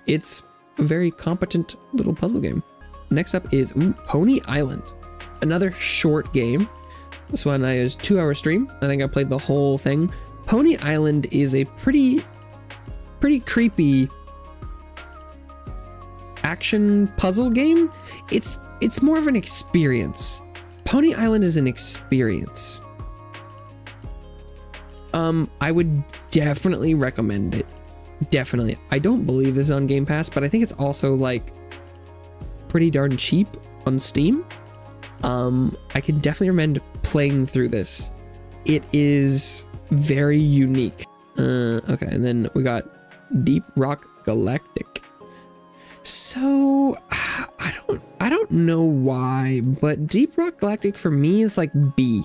It's a very competent little puzzle game. Next up is Pony Island, another short game. This one is 2-hour stream. I think I played the whole thing. Pony Island is a pretty creepy action puzzle game. It's more of an experience. Pony Island is an experience. I would definitely recommend it. Definitely. I don't believe this is on Game Pass, but I think it's also like pretty darn cheap on Steam. I can definitely recommend playing through this. It is very unique. Okay, and then we got Deep Rock Galactic. So I don't know why, but Deep Rock Galactic for me is like B.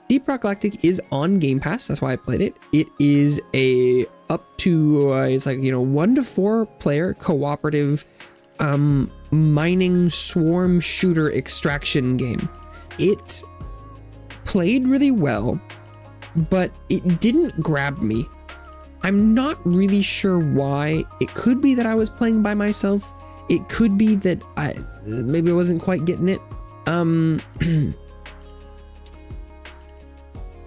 Deep Rock Galactic is on Game Pass. That's why I played it. It is a up to it's like, you know, 1 to 4 player cooperative mining swarm shooter extraction game. It played really well, but it didn't grab me. I'm not really sure why. It could be that I was playing by myself. It could be that maybe I wasn't quite getting it.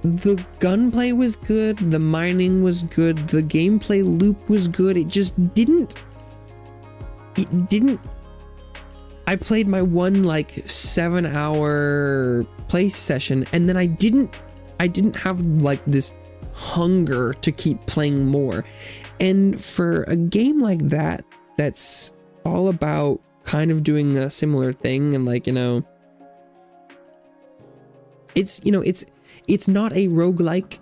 The gunplay was good, the mining was good, the gameplay loop was good. It just didn't. I played my one like 7-hour play session, and then I didn't have like this hunger to keep playing more. And for a game like that, that's all about kind of doing a similar thing, and like, you know, it's not a roguelike,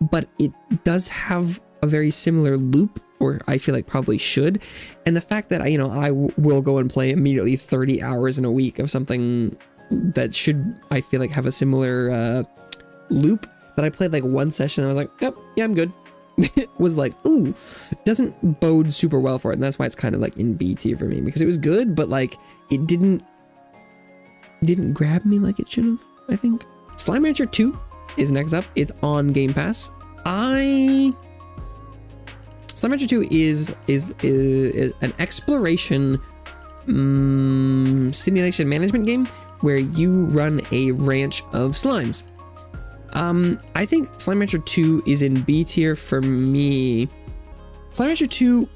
but it does have a very similar loop, or I feel like probably should. And the fact that I will go and play immediately 30 hours in a week of something that should, I feel like, have a similar loop, that I played like one session and I was like, yep, yeah, I'm good. It was like, ooh, doesn't bode super well for it. And that's why it's kind of like in B tier for me, because it was good, but like it didn't grab me like it should have, I think. Slime Rancher 2 is next up. It's on Game Pass. Slime Rancher 2 is an exploration simulation management game where you run a ranch of slimes. I think Slime Rancher 2 is in B tier for me. Slime Rancher 2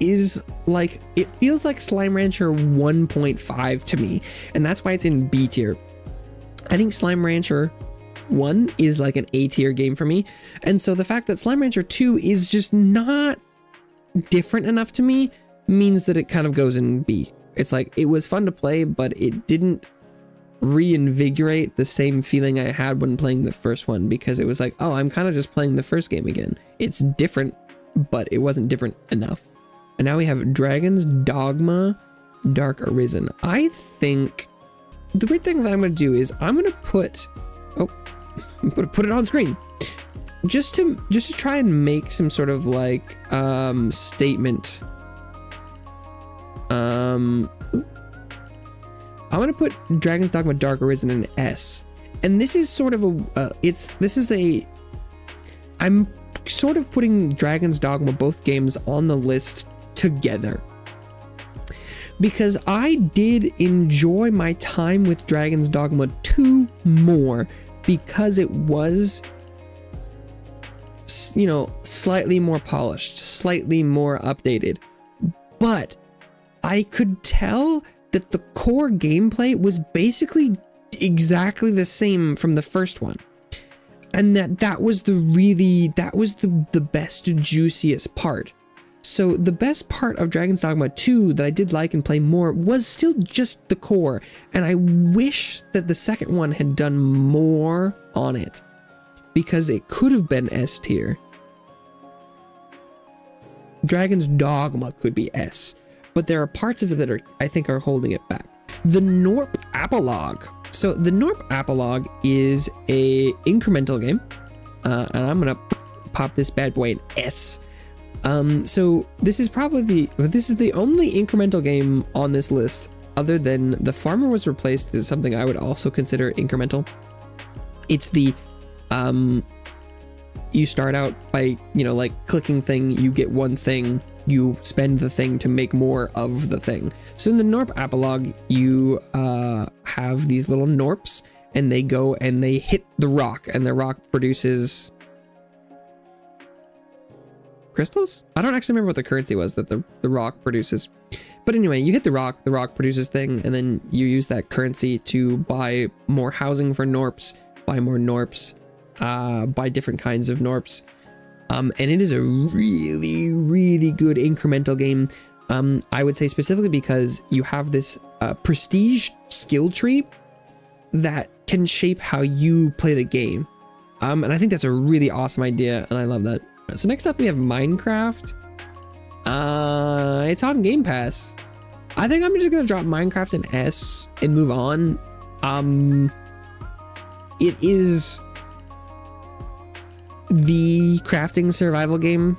is like, it feels like Slime Rancher 1.5 to me, and that's why it's in B tier. I think Slime Rancher 1 is like an A tier game for me, and so the fact that Slime Rancher 2 is just not different enough to me means that it kind of goes in B. It's like, it was fun to play, but it didn't reinvigorate the same feeling I had when playing the first one, because it was like, oh, I'm kind of just playing the first game again. It's different, but it wasn't different enough. And now we have Dragon's Dogma Dark Arisen. I think the weird thing that I'm going to do is I'm going to put, oh, I'm going to put it on screen just to try and make some sort of like statement. I'm going to put Dragon's Dogma Dark Arisen in S. And this is sort of a, I'm sort of putting Dragon's Dogma, both games, on the list together. Because I did enjoy my time with Dragon's Dogma 2 more, because it was, you know, slightly more polished, slightly more updated. But I could tell that the core gameplay was basically exactly the same from the first one. And that was the best, juiciest part. So the best part of Dragon's Dogma 2 that I did like and play more was still just the core. And I wish that the second one had done more on it, because it could have been S tier. Dragon's Dogma could be S, but there are parts of it that I think are holding it back. The Gnorp Apologue. So the Gnorp Apologue is a incremental game, and I'm gonna pop this bad boy in S. So this is probably the only incremental game on this list, other than The Farmer Was Replaced is something I would also consider incremental. It's the you start out by, you know, like clicking thing, you get one thing, you spend the thing to make more of the thing. So in the Gnorp Apologue, you have these little Gnorps, and they go and they hit the rock, and the rock produces crystals? I don't actually remember what the currency was that the rock produces. But anyway, you hit the rock produces thing, and then you use that currency to buy more housing for Gnorps, buy more Gnorps, buy different kinds of Gnorps. And it is a really, really good incremental game. I would say specifically because you have this prestige skill tree that can shape how you play the game. And I think that's a really awesome idea, and I love that. So next up we have Minecraft. It's on Game Pass. I think I'm just gonna drop Minecraft in S and move on. It is the crafting survival game.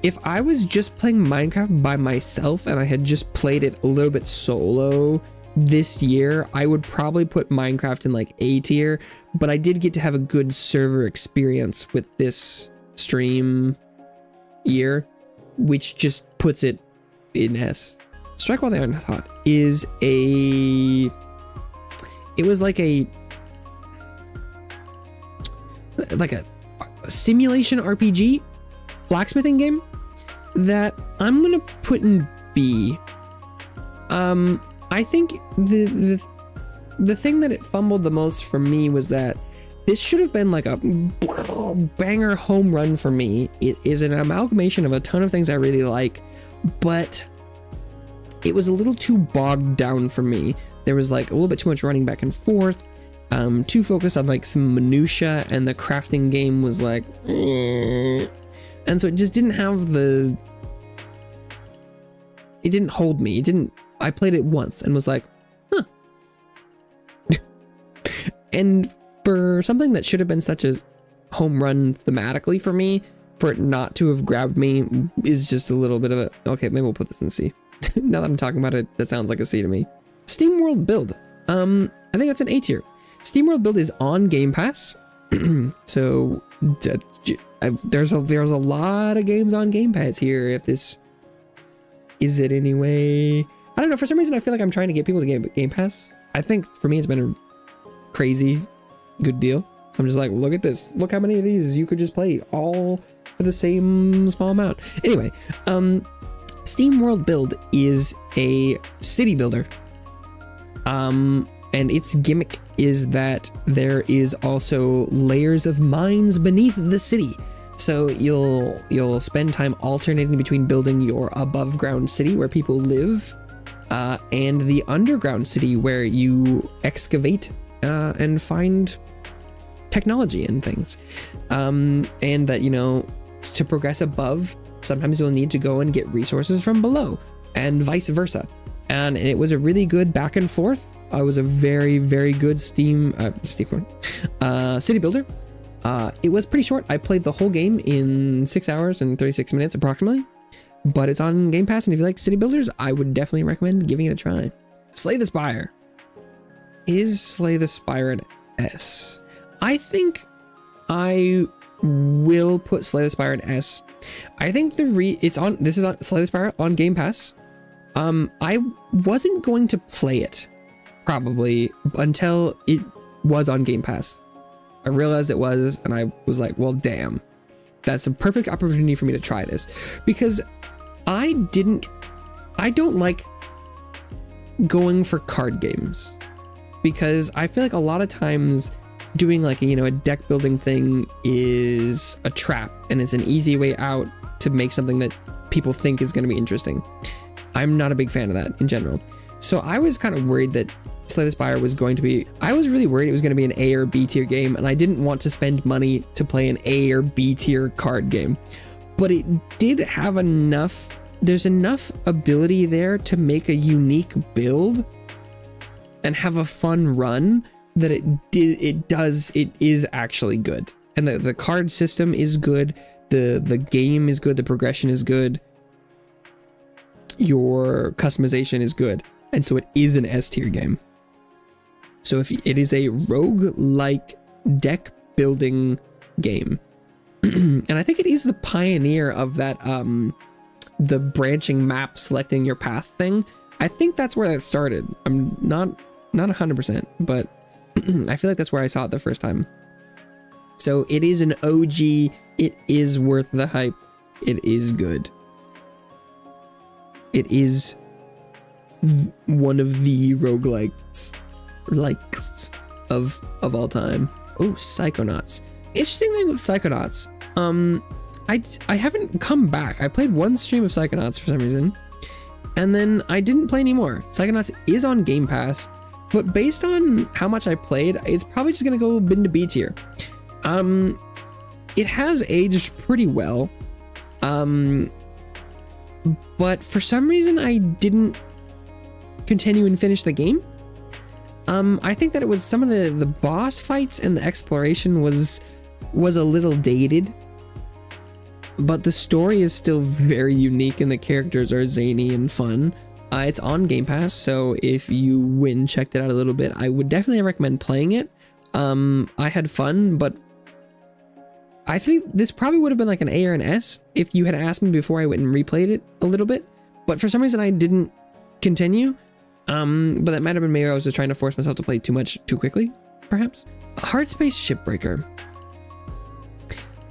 If I was just playing Minecraft by myself and I had just played it a little bit solo this year, I would probably put Minecraft in like A tier, but I did get to have a good server experience with this stream year, which just puts it in S. Strike While the Iron is Hot is it was like a simulation RPG blacksmithing game that I'm gonna put in B. I think the thing that it fumbled the most for me was that this should have been like a banger home run for me. It is an amalgamation of a ton of things I really like, but it was a little too bogged down for me. There was like a little bit too much running back and forth, too focused on like some minutia, and the crafting game was like, and so it just didn't have it didn't hold me. I played it once and was like, huh. And for something that should have been such a home run thematically for me, for it not to have grabbed me is just a little bit of a, okay, maybe we'll put this in C. Now that I'm talking about it, that sounds like a C to me. SteamWorld Build. I think that's an A tier. SteamWorld Build is on Game Pass. So there's a lot of games on Game Pass here. If this is it anyway. I don't know, for some reason I feel like I'm trying to get people to Game Pass. I think for me it's been a crazy good deal. I'm just like, look at this. Look how many of these you could just play all for the same small amount. Anyway, SteamWorld Build is a city builder. And its gimmick is that there is also layers of mines beneath the city. So you'll spend time alternating between building your above ground city where people live and the underground city where you excavate and find technology and things. And that, you know, to progress above, sometimes you'll need to go and get resources from below, and vice versa. And it was a really good back and forth. I was a very, very good city builder. It was pretty short. I played the whole game in 6 hours and 36 minutes approximately, but it's on Game Pass, and if you like city builders, I would definitely recommend giving it a try. Slay the Spire. Is Slay the Spire an S? I think I will put Slay the Spire in S. I think this is on Slay the Spire on Game Pass. I wasn't going to play it probably until it was on Game Pass. I realized it was, and I was like, well, damn, that's a perfect opportunity for me to try this, because I don't like going for card games, because I feel like a lot of times doing like, you know, a deck building thing is a trap, and it's an easy way out to make something that people think is going to be interesting. I'm not a big fan of that in general. So I was kind of worried that Slay the Spire was going to be, I was really worried it was going to be an A or B tier game, and I didn't want to spend money to play an A or B tier card game. But it did have enough, there's enough ability there to make a unique build and have a fun run that it is actually good. And the card system is good, the game is good, the progression is good, your customization is good, and so it is an S tier game. So if it is a rogue-like deck building game, and I think it is the pioneer of that the branching map selecting your path thing. I think that's where that started. I'm not 100%, but I feel like that's where I saw it the first time. So it is an OG. It is worth the hype. It is good. It is one of the roguelikes of all time. Oh, Psychonauts. Interesting thing with Psychonauts. I haven't come back. I played one stream of Psychonauts for some reason, and then I didn't play anymore. Psychonauts is on Game Pass, but based on how much I played, it's probably just gonna go bin to B tier. It has aged pretty well. But for some reason I didn't continue and finish the game. I think that it was some of the boss fights and the exploration was a little dated, but the story is still very unique and the characters are zany and fun. It's on Game Pass, so if you checked it out a little bit, I would definitely recommend playing it. I had fun, but I think this probably would have been like an A or an S if you had asked me before I went and replayed it a little bit. But for some reason I didn't continue. But that might have been maybe I was just trying to force myself to play too much too quickly, perhaps. Hardspace Shipbreaker.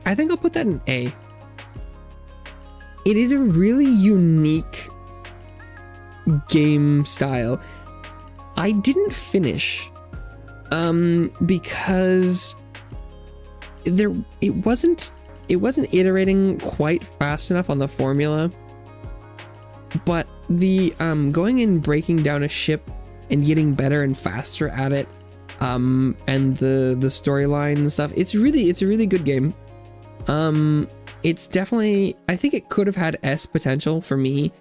I think I'll put that in A. It is a really unique game style. I didn't finish because it wasn't iterating quite fast enough on the formula, but the going and breaking down a ship and getting better and faster at it, and the storyline and stuff, it's a really good game. It's definitely, I think it could have had S potential for me,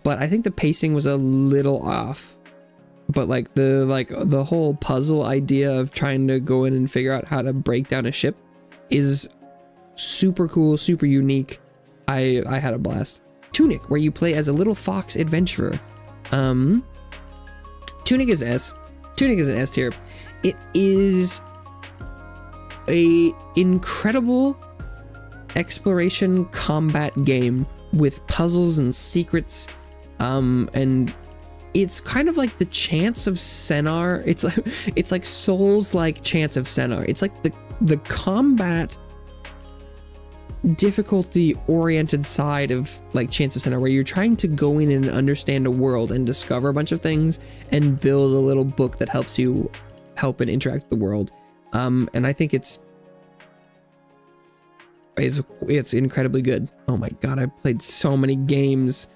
but I think the pacing was a little off. But like the whole puzzle idea of trying to go in and figure out how to break down a ship is super cool, super unique. I had a blast. Tunic, where you play as a little fox adventurer. Tunic is S. Tunic is an S tier. It is a incredible exploration combat game with puzzles and secrets, and it's kind of like the Chants of Sennaar. It's like Souls like Chants of Sennaar. It's like the combat difficulty oriented side of like Chants of Sennaar, where you're trying to go in and understand a world and discover a bunch of things and build a little book that helps you help and interact with the world. And I think it's incredibly good. Oh my god, I've played so many games.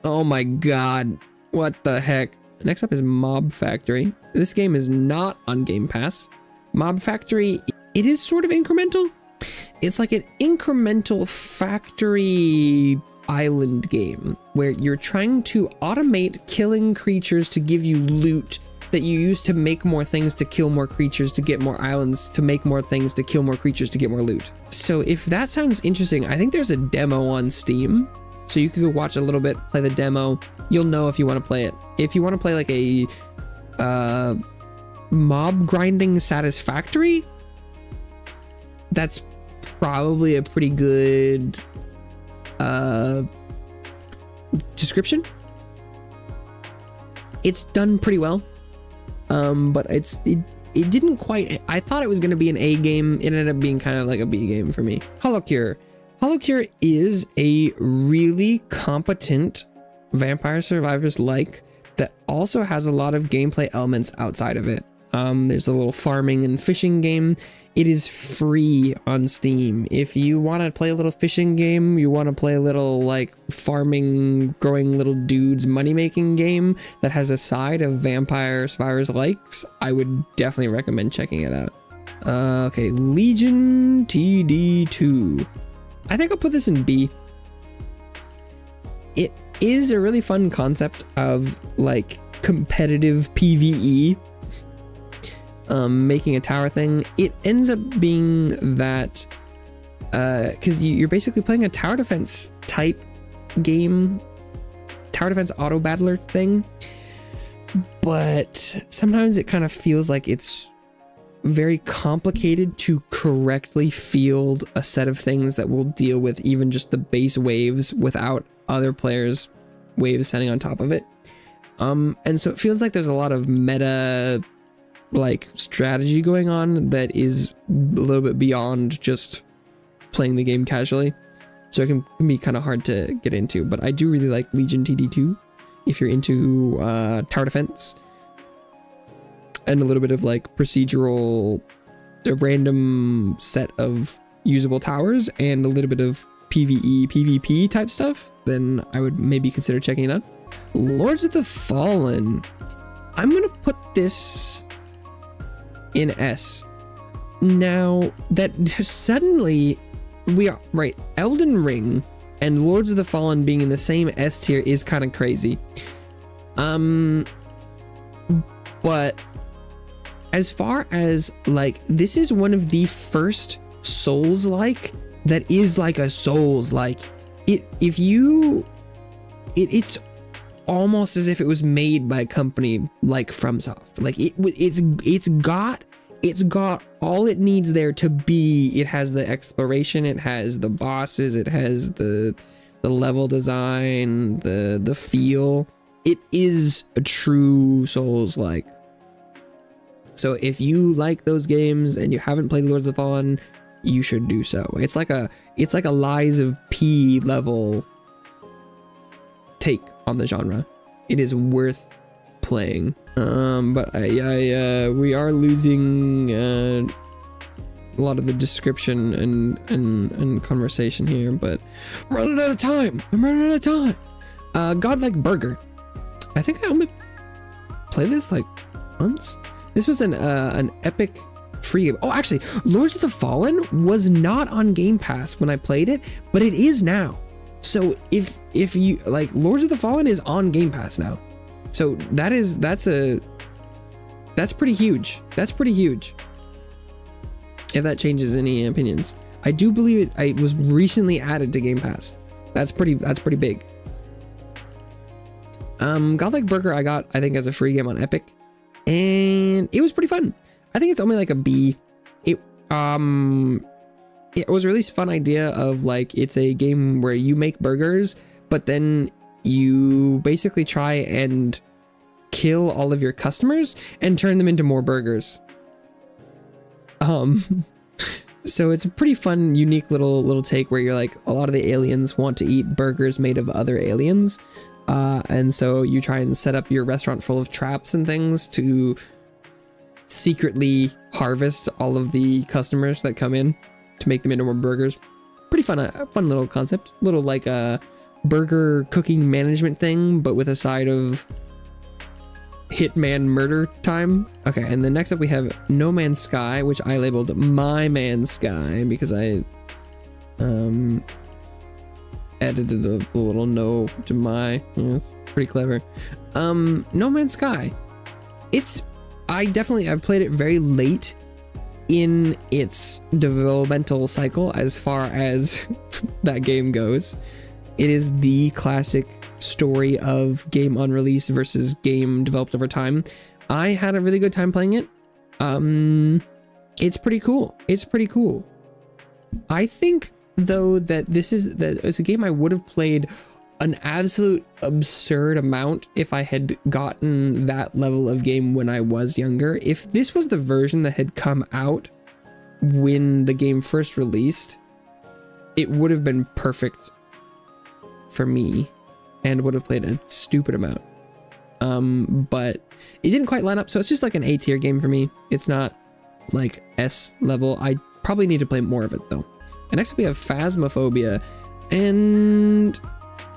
Oh my god, What the heck? Next up is Mob Factory. This game is not on Game Pass. Mob Factory, it is sort of incremental. It's like an incremental factory island game where you're trying to automate killing creatures to give you loot that you use to make more things to kill more creatures to get more islands to make more things to kill more creatures to get more loot. So if that sounds interesting, I think there's a demo on Steam. So you could go watch a little bit, play the demo. You'll know if you want to play it. If you want to play like a mob grinding satisfactory, that's probably a pretty good description. It's done pretty well, but it didn't quite. I thought it was going to be an A game. It ended up being kind of like a B game for me. Holocure. Holocure is a really competent Vampire Survivors like that also has a lot of gameplay elements outside of it. There's a little farming and fishing game. It is free on Steam. If you want to play a little fishing game, you want to play a little like farming, growing little dudes money-making game that has a side of Vampire Survivors likes, I would definitely recommend checking it out. Okay, Legion TD2. I think I'll put this in B. It is a really fun concept of like competitive PvE. Making a tower thing. It ends up being that because you're basically playing a tower defense type game, tower defense auto battler thing, but sometimes it kind of feels like it's very complicated to correctly field a set of things that will deal with even just the base waves without other players' waves setting on top of it. And so it feels like there's a lot of meta like strategy going on that is a little bit beyond just playing the game casually, so it can be kind of hard to get into. But I do really like Legion TD2 if you're into tower defense and a little bit of like procedural, a random set of usable towers and a little bit of PvE PvP type stuff, then I would maybe consider checking it out. Lords of the Fallen, I'm gonna put this in S. Now that suddenly we are right, Elden Ring and Lords of the Fallen being in the same S tier is kind of crazy. But as far as like, this is one of the first Souls like that is like a Souls like. It's almost as if it was made by a company like FromSoft. Like it's got all it needs there to be. It has the exploration, it has the bosses, it has the level design, the feel. It is a true Souls like. So if you like those games and you haven't played Lords of the Fallen, you should do so. It's like a Lies of P level take on the genre. It is worth playing. But we are losing a lot of the description and conversation here, but I'm running out of time. Godlike Burger. I think I only played this like once. This was an epic free game. Oh, actually, Lords of the Fallen was not on Game Pass when I played it, but it is now. So if you like, Lords of the Fallen is on Game Pass now. So that's pretty huge. That's pretty huge. If that changes any opinions. I do believe it was recently added to Game Pass. That's pretty big. Godlike Burger I got, I think, as a free game on Epic, and it was pretty fun. I think it's only like a B. It was a really fun idea of like, it's a game where you make burgers, but then you basically try and kill all of your customers and turn them into more burgers. So it's a pretty fun, unique little take where you're like, a lot of the aliens want to eat burgers made of other aliens. And so you try and set up your restaurant full of traps and things to secretly harvest all of the customers that come in to make them into more burgers. Pretty fun, fun little concept. Little like a burger cooking management thing, but with a side of hitman murder time. Okay, and then next up we have No Man's Sky, which I labeled My Man's Sky because I added the little no to my. Yeah, it's pretty clever. No Man's Sky. I've played it very late in its developmental cycle as far as that game goes. It is the classic story of game on release versus game developed over time. I had a really good time playing it. It's pretty cool. It's pretty cool. I think though that it's a game I would have played an absolute absurd amount if I had gotten that level of game when I was younger. If this was the version that had come out when the game first released, it would have been perfect for me and would have played a stupid amount. But it didn't quite line up, so it's just like an A tier game for me. It's not like S level. I probably need to play more of it though. And next up we have Phasmophobia, and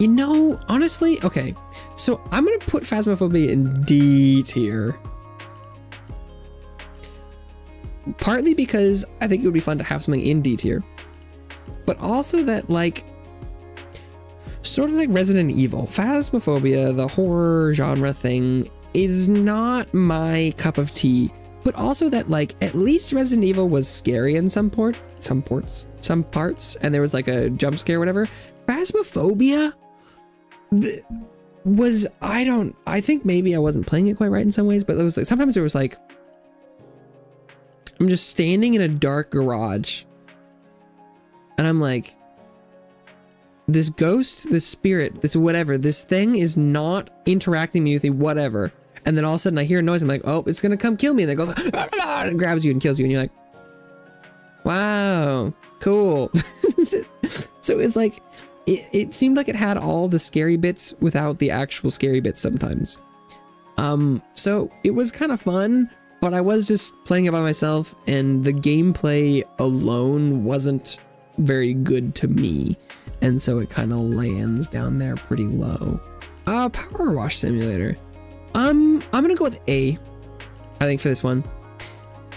you know, honestly, okay, so I'm gonna put Phasmophobia in D tier. Partly because I think it would be fun to have something in D tier, but also that, like, sort of like Resident Evil, Phasmophobia, the horror genre thing, is not my cup of tea. But also that, like, at least Resident Evil was scary in some parts, and there was like a jump scare or whatever. Phasmophobia was, I think maybe I wasn't playing it quite right in some ways, but it was like, sometimes there was like, I'm just standing in a dark garage and I'm like, this ghost, this spirit, this whatever, this thing is not interacting with me, whatever. And then all of a sudden I hear a noise. I'm like, oh, it's going to come kill me. And it goes, and grabs you and kills you. And you're like, wow, cool. So it's like, it seemed like it had all the scary bits without the actual scary bits sometimes. So it was kind of fun, but I was just playing it by myself and the gameplay alone wasn't very good to me. And so it kind of lands down there pretty low. Powerwash Simulator. I'm gonna go with A, I think, for this one.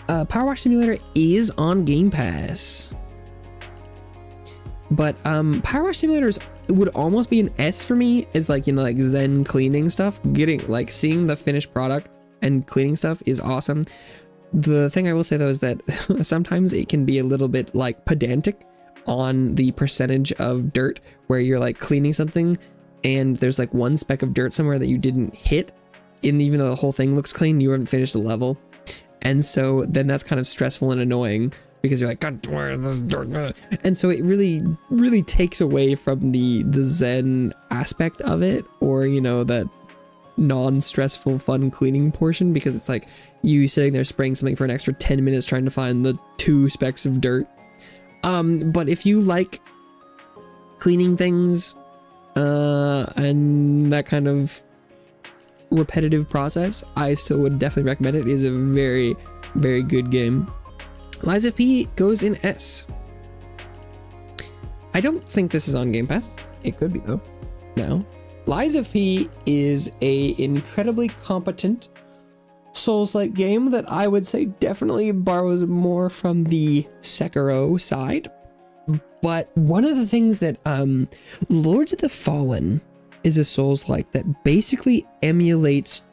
Powerwash Simulator is on Game Pass, but Powerwash Simulators would almost be an S for me. It's like, you know, like Zen cleaning stuff. Seeing the finished product and cleaning stuff is awesome. The thing I will say though is that sometimes it can be a little bit like pedantic on the percentage of dirt, where you're like cleaning something and there's like one speck of dirt somewhere that you didn't hit, and even though the whole thing looks clean, you haven't finished the level. And so then that's kind of stressful and annoying because you're like, God, where is this dirt? And so it really takes away from the Zen aspect of it, or, you know, that non-stressful fun cleaning portion, because it's like you sitting there spraying something for an extra 10 minutes trying to find the 2 specks of dirt. But if you like cleaning things and that kind of repetitive process, I still would definitely recommend it. It is a very, very good game. Lies of P goes in S. I don't think this is on Game Pass. It could be though. Now, Lies of P is a incredibly competent Souls-like game that I would say definitely borrows more from the Sekiro side. But one of the things that Lords of the Fallen is a Souls-like that basically emulates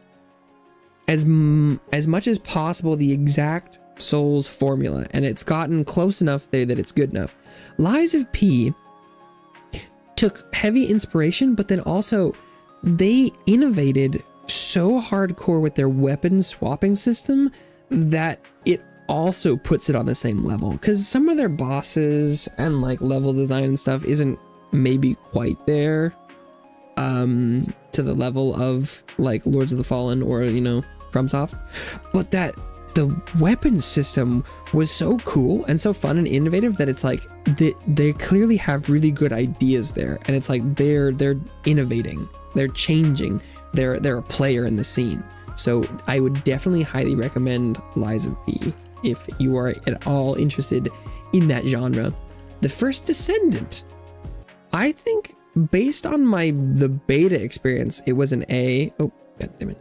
as much as possible the exact Souls formula, and it's gotten close enough there that it's good enough. Lies of P took heavy inspiration, but then also they innovated so hardcore with their weapon swapping system that it also puts it on the same level, because some of their bosses and like level design and stuff isn't maybe quite there to the level of like Lords of the Fallen or, you know, FromSoft, but that the weapon system was so cool and so fun and innovative that it's like they clearly have really good ideas there, and it's like they're innovating, they're changing, they're a player in the scene. So I would definitely highly recommend Lies of P if you are at all interested in that genre. The First Descendant, I think based on the beta experience, it was an A. Oh, god damn it.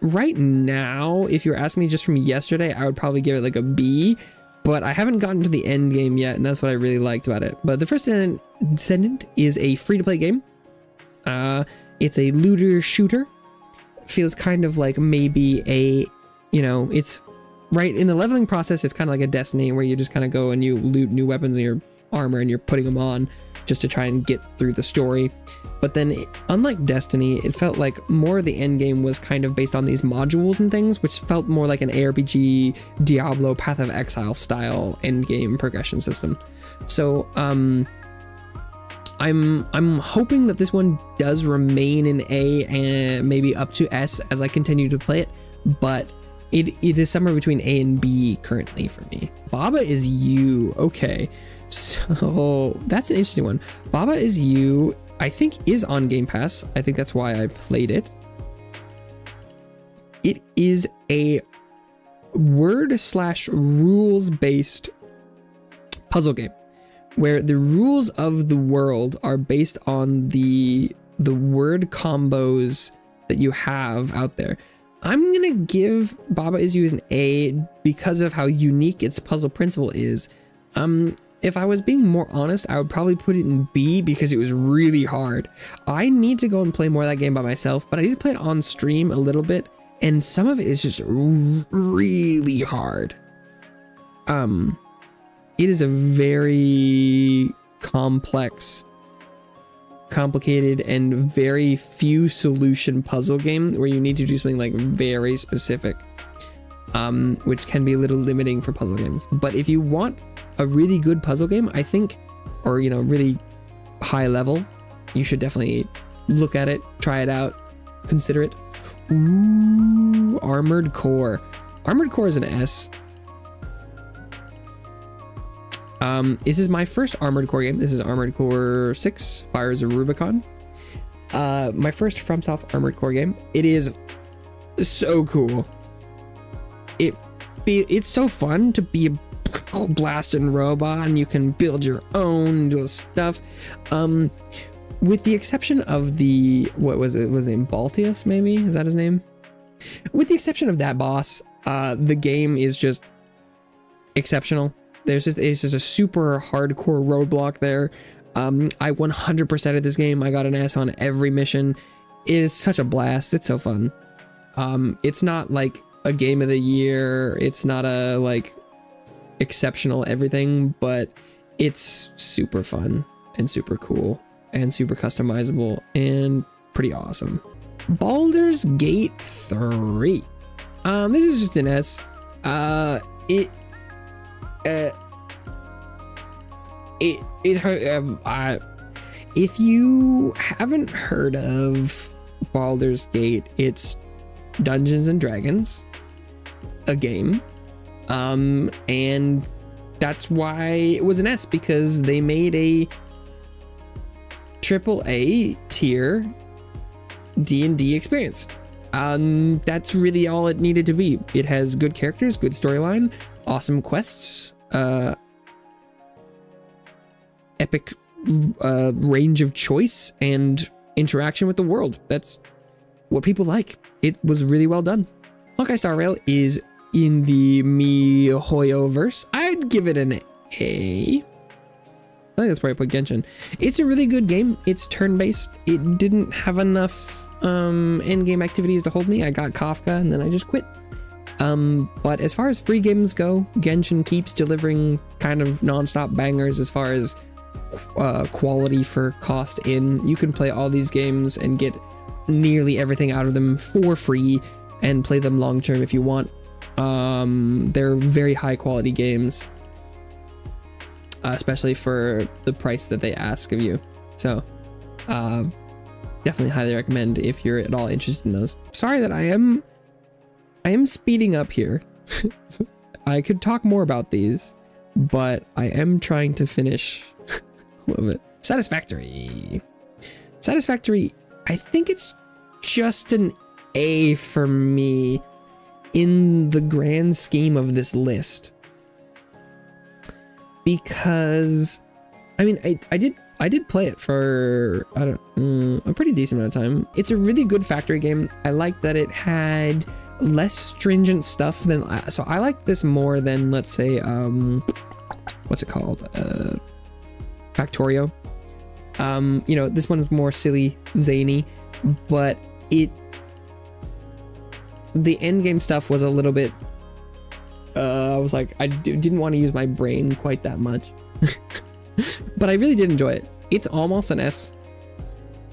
Right now, if you were asking me just from yesterday, I would probably give it like a B, but I haven't gotten to the end game yet, and that's what I really liked about it. But the First Descendant is a free-to-play game. It's a looter shooter. Feels kind of like maybe a, you know, it's right in the leveling process. It's kind of like a Destiny where you just kind of go and you loot new weapons in your armor and you're putting them on just to try and get through the story. But then, unlike Destiny, it felt like more of the end game was kind of based on these modules and things, which felt more like an ARPG, Diablo, Path of Exile style end game progression system. So, I'm hoping that this one does remain in A and maybe up to S as I continue to play it, but it is somewhere between A and B currently for me. Baba Is You. Okay, so that's an interesting one. Baba Is You, I think, is on Game Pass. I think that's why I played it. It is a word/rules-based puzzle game where the rules of the world are based on the word combos that you have out there. I'm gonna give Baba Is You an A because of how unique its puzzle principle is. If I was being more honest, I would probably put it in B because it was really hard. I need to go and play more of that game by myself, but I did play it on stream a little bit, and some of it is just really hard. It is a very complex, complicated, and very few solution puzzle game where you need to do something like very specific, which can be a little limiting for puzzle games. But if you want a really good puzzle game, I think, or, you know, really high level, you should definitely look at it, try it out, consider it. Ooh, Armored Core. Armored Core is an S. This is my first Armored Core game. This is Armored Core 6, Fires of Rubicon. My first FromSoft Armored Core game. It is so cool. It's so fun to be a blasting robot, and you can build your own little stuff. With the exception of the, what was it? Was it Baltius, maybe? Is that his name? With the exception of that boss, the game is just exceptional. It's just a super hardcore roadblock there. I 100%ed this game. I got an S on every mission. It is such a blast. It's so fun. It's not like a game of the year. It's not a like exceptional everything, but it's super fun and super cool and super customizable and pretty awesome. Baldur's Gate 3. This is just an S. If you haven't heard of Baldur's Gate, it's Dungeons and Dragons, a game, and that's why it was an S, because they made a AAA tier D&D experience. That's really all it needed to be. It has good characters, good storyline, awesome quests, epic range of choice and interaction with the world. That's what people like. It was really well done. Honkai Starrail is in the MiHoYo verse. I'd give it an A. I think that's where I put Genshin. It's a really good game. It's turn-based. It didn't have enough end-game activities to hold me. I got Kafka and then I just quit. But as far as free games go, Genshin keeps delivering kind of non-stop bangers as far as quality for cost in. You can play all these games and get nearly everything out of them for free and play them long term if you want. They're very high quality games, especially for the price that they ask of you. So definitely highly recommend if you're at all interested in those. Sorry that I am speeding up here. I could talk more about these, but I am trying to finish a little bit. Satisfactory. Satisfactory, I think it's just an A for me in the grand scheme of this list. Because, I mean, I did play it for, a pretty decent amount of time. It's a really good factory game. I like that it had less stringent stuff than, so I like this more than, let's say, what's it called? Factorio. You know, this one's more silly, zany, but the end game stuff was a little bit, I was like, I didn't want to use my brain quite that much. But I really did enjoy it. It's almost an S.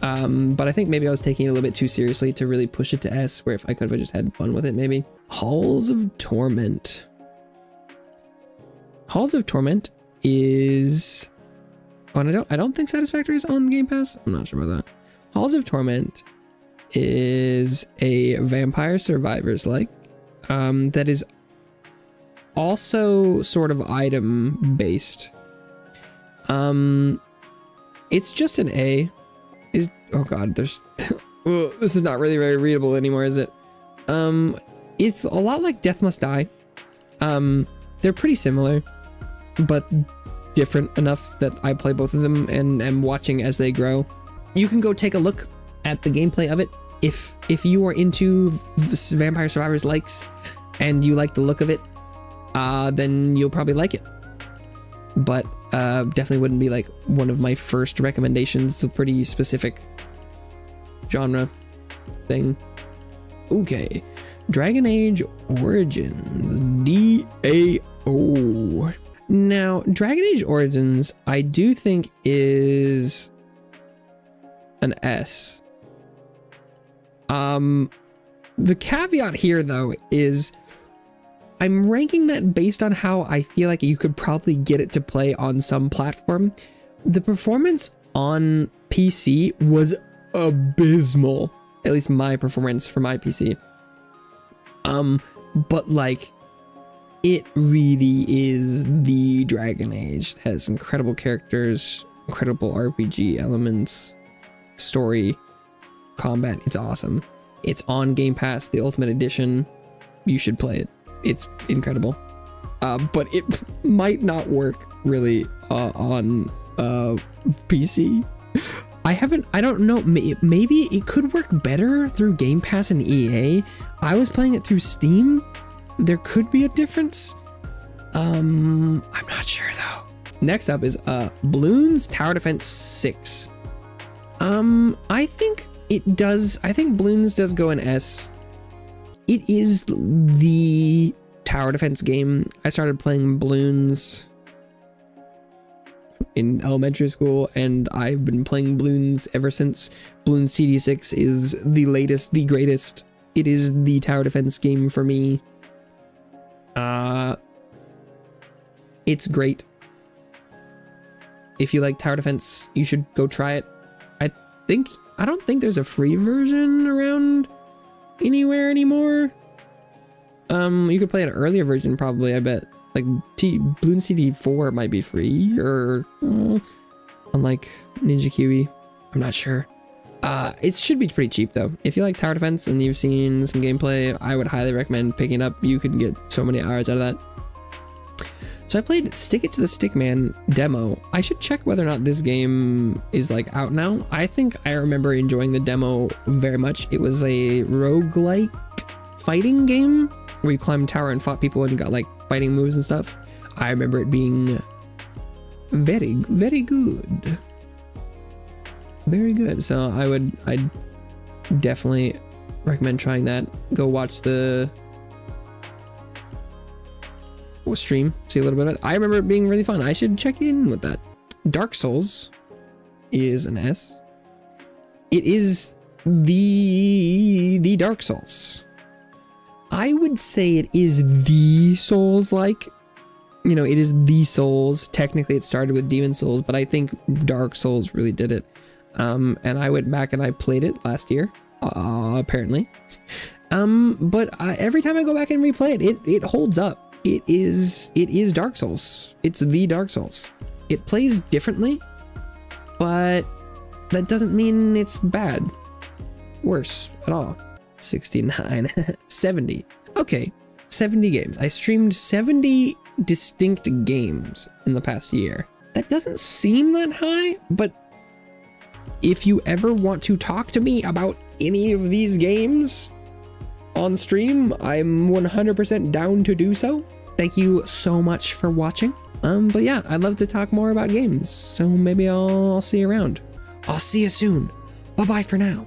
But I think maybe I was taking it a little bit too seriously to really push it to S, where if I could have just had fun with it, maybe. Halls of Torment. Halls of Torment is... Oh, and I don't think Satisfactory is on Game Pass. I'm not sure about that. Halls of Torment is a Vampire Survivors like, that is also sort of item based. It's just an A. Oh god, there's this is not really very readable anymore, is it? It's a lot like Death Must Die. They're pretty similar, but different enough that I play both of them and am watching as they grow. You can go take a look at the gameplay of it if you are into Vampire Survivors likes and you like the look of it, then you'll probably like it. But definitely wouldn't be like one of my first recommendations. It's a pretty specific genre thing. Okay, Dragon Age Origins, DAO. Now, Dragon Age Origins, I do think is an S. The caveat here though is I'm ranking that based on how I feel like you could probably get it to play on some platform. The performance on PC was abysmal, at least my performance for my PC. But like, it really is the Dragon Age. It has incredible characters, incredible RPG elements, story, combat. It's awesome. It's on Game Pass, the Ultimate Edition. You should play it. It's incredible. But it might not work really on PC. I don't know, maybe it could work better through Game Pass and EA. I was playing it through Steam. There could be a difference. I'm not sure though. Next up is Bloons Tower Defense 6. I think Bloons does go in S. It is the tower defense game. I started playing Bloons in elementary school, and I've been playing Bloons ever since. Bloons TD 6 is the latest, the greatest. It is the tower defense game for me. It's great. If you like tower defense, you should go try it. I don't think there's a free version around anywhere anymore. You could play an earlier version probably, I bet. Like Bloons TD 4 might be free, or unlike Ninja Kiwi, I'm not sure. It should be pretty cheap though. If you like tower defense and you've seen some gameplay, I would highly recommend picking it up. You could get so many hours out of that. So I played Stick It to the Stickman demo. I should check whether or not this game is like out now. I think I remember enjoying the demo very much. It was a roguelike fighting game where you climbed a tower and fought people and you got like fighting moves and stuff. I remember it being very, very good. Very good. So I'd definitely recommend trying that. Go watch the stream, see a little bit of it. I remember it being really fun. I should check in with that. Dark Souls is an S. It is the Dark Souls. I would say it is the Souls-like. You know, it is the Souls. Technically, it started with Demon Souls, but I think Dark Souls really did it. And I went back and I played it last year, apparently. But every time I go back and replay it, it holds up. It is Dark Souls. It's the Dark Souls. It plays differently, but that doesn't mean it's bad. Worse at all. 69, 70. Okay, 70 games. I streamed 70 distinct games in the past year. That doesn't seem that high, but if you ever want to talk to me about any of these games on stream, I'm 100% down to do so. Thank you so much for watching. But yeah, I'd love to talk more about games, so maybe I'll see you around. I'll see you soon. Bye-bye for now.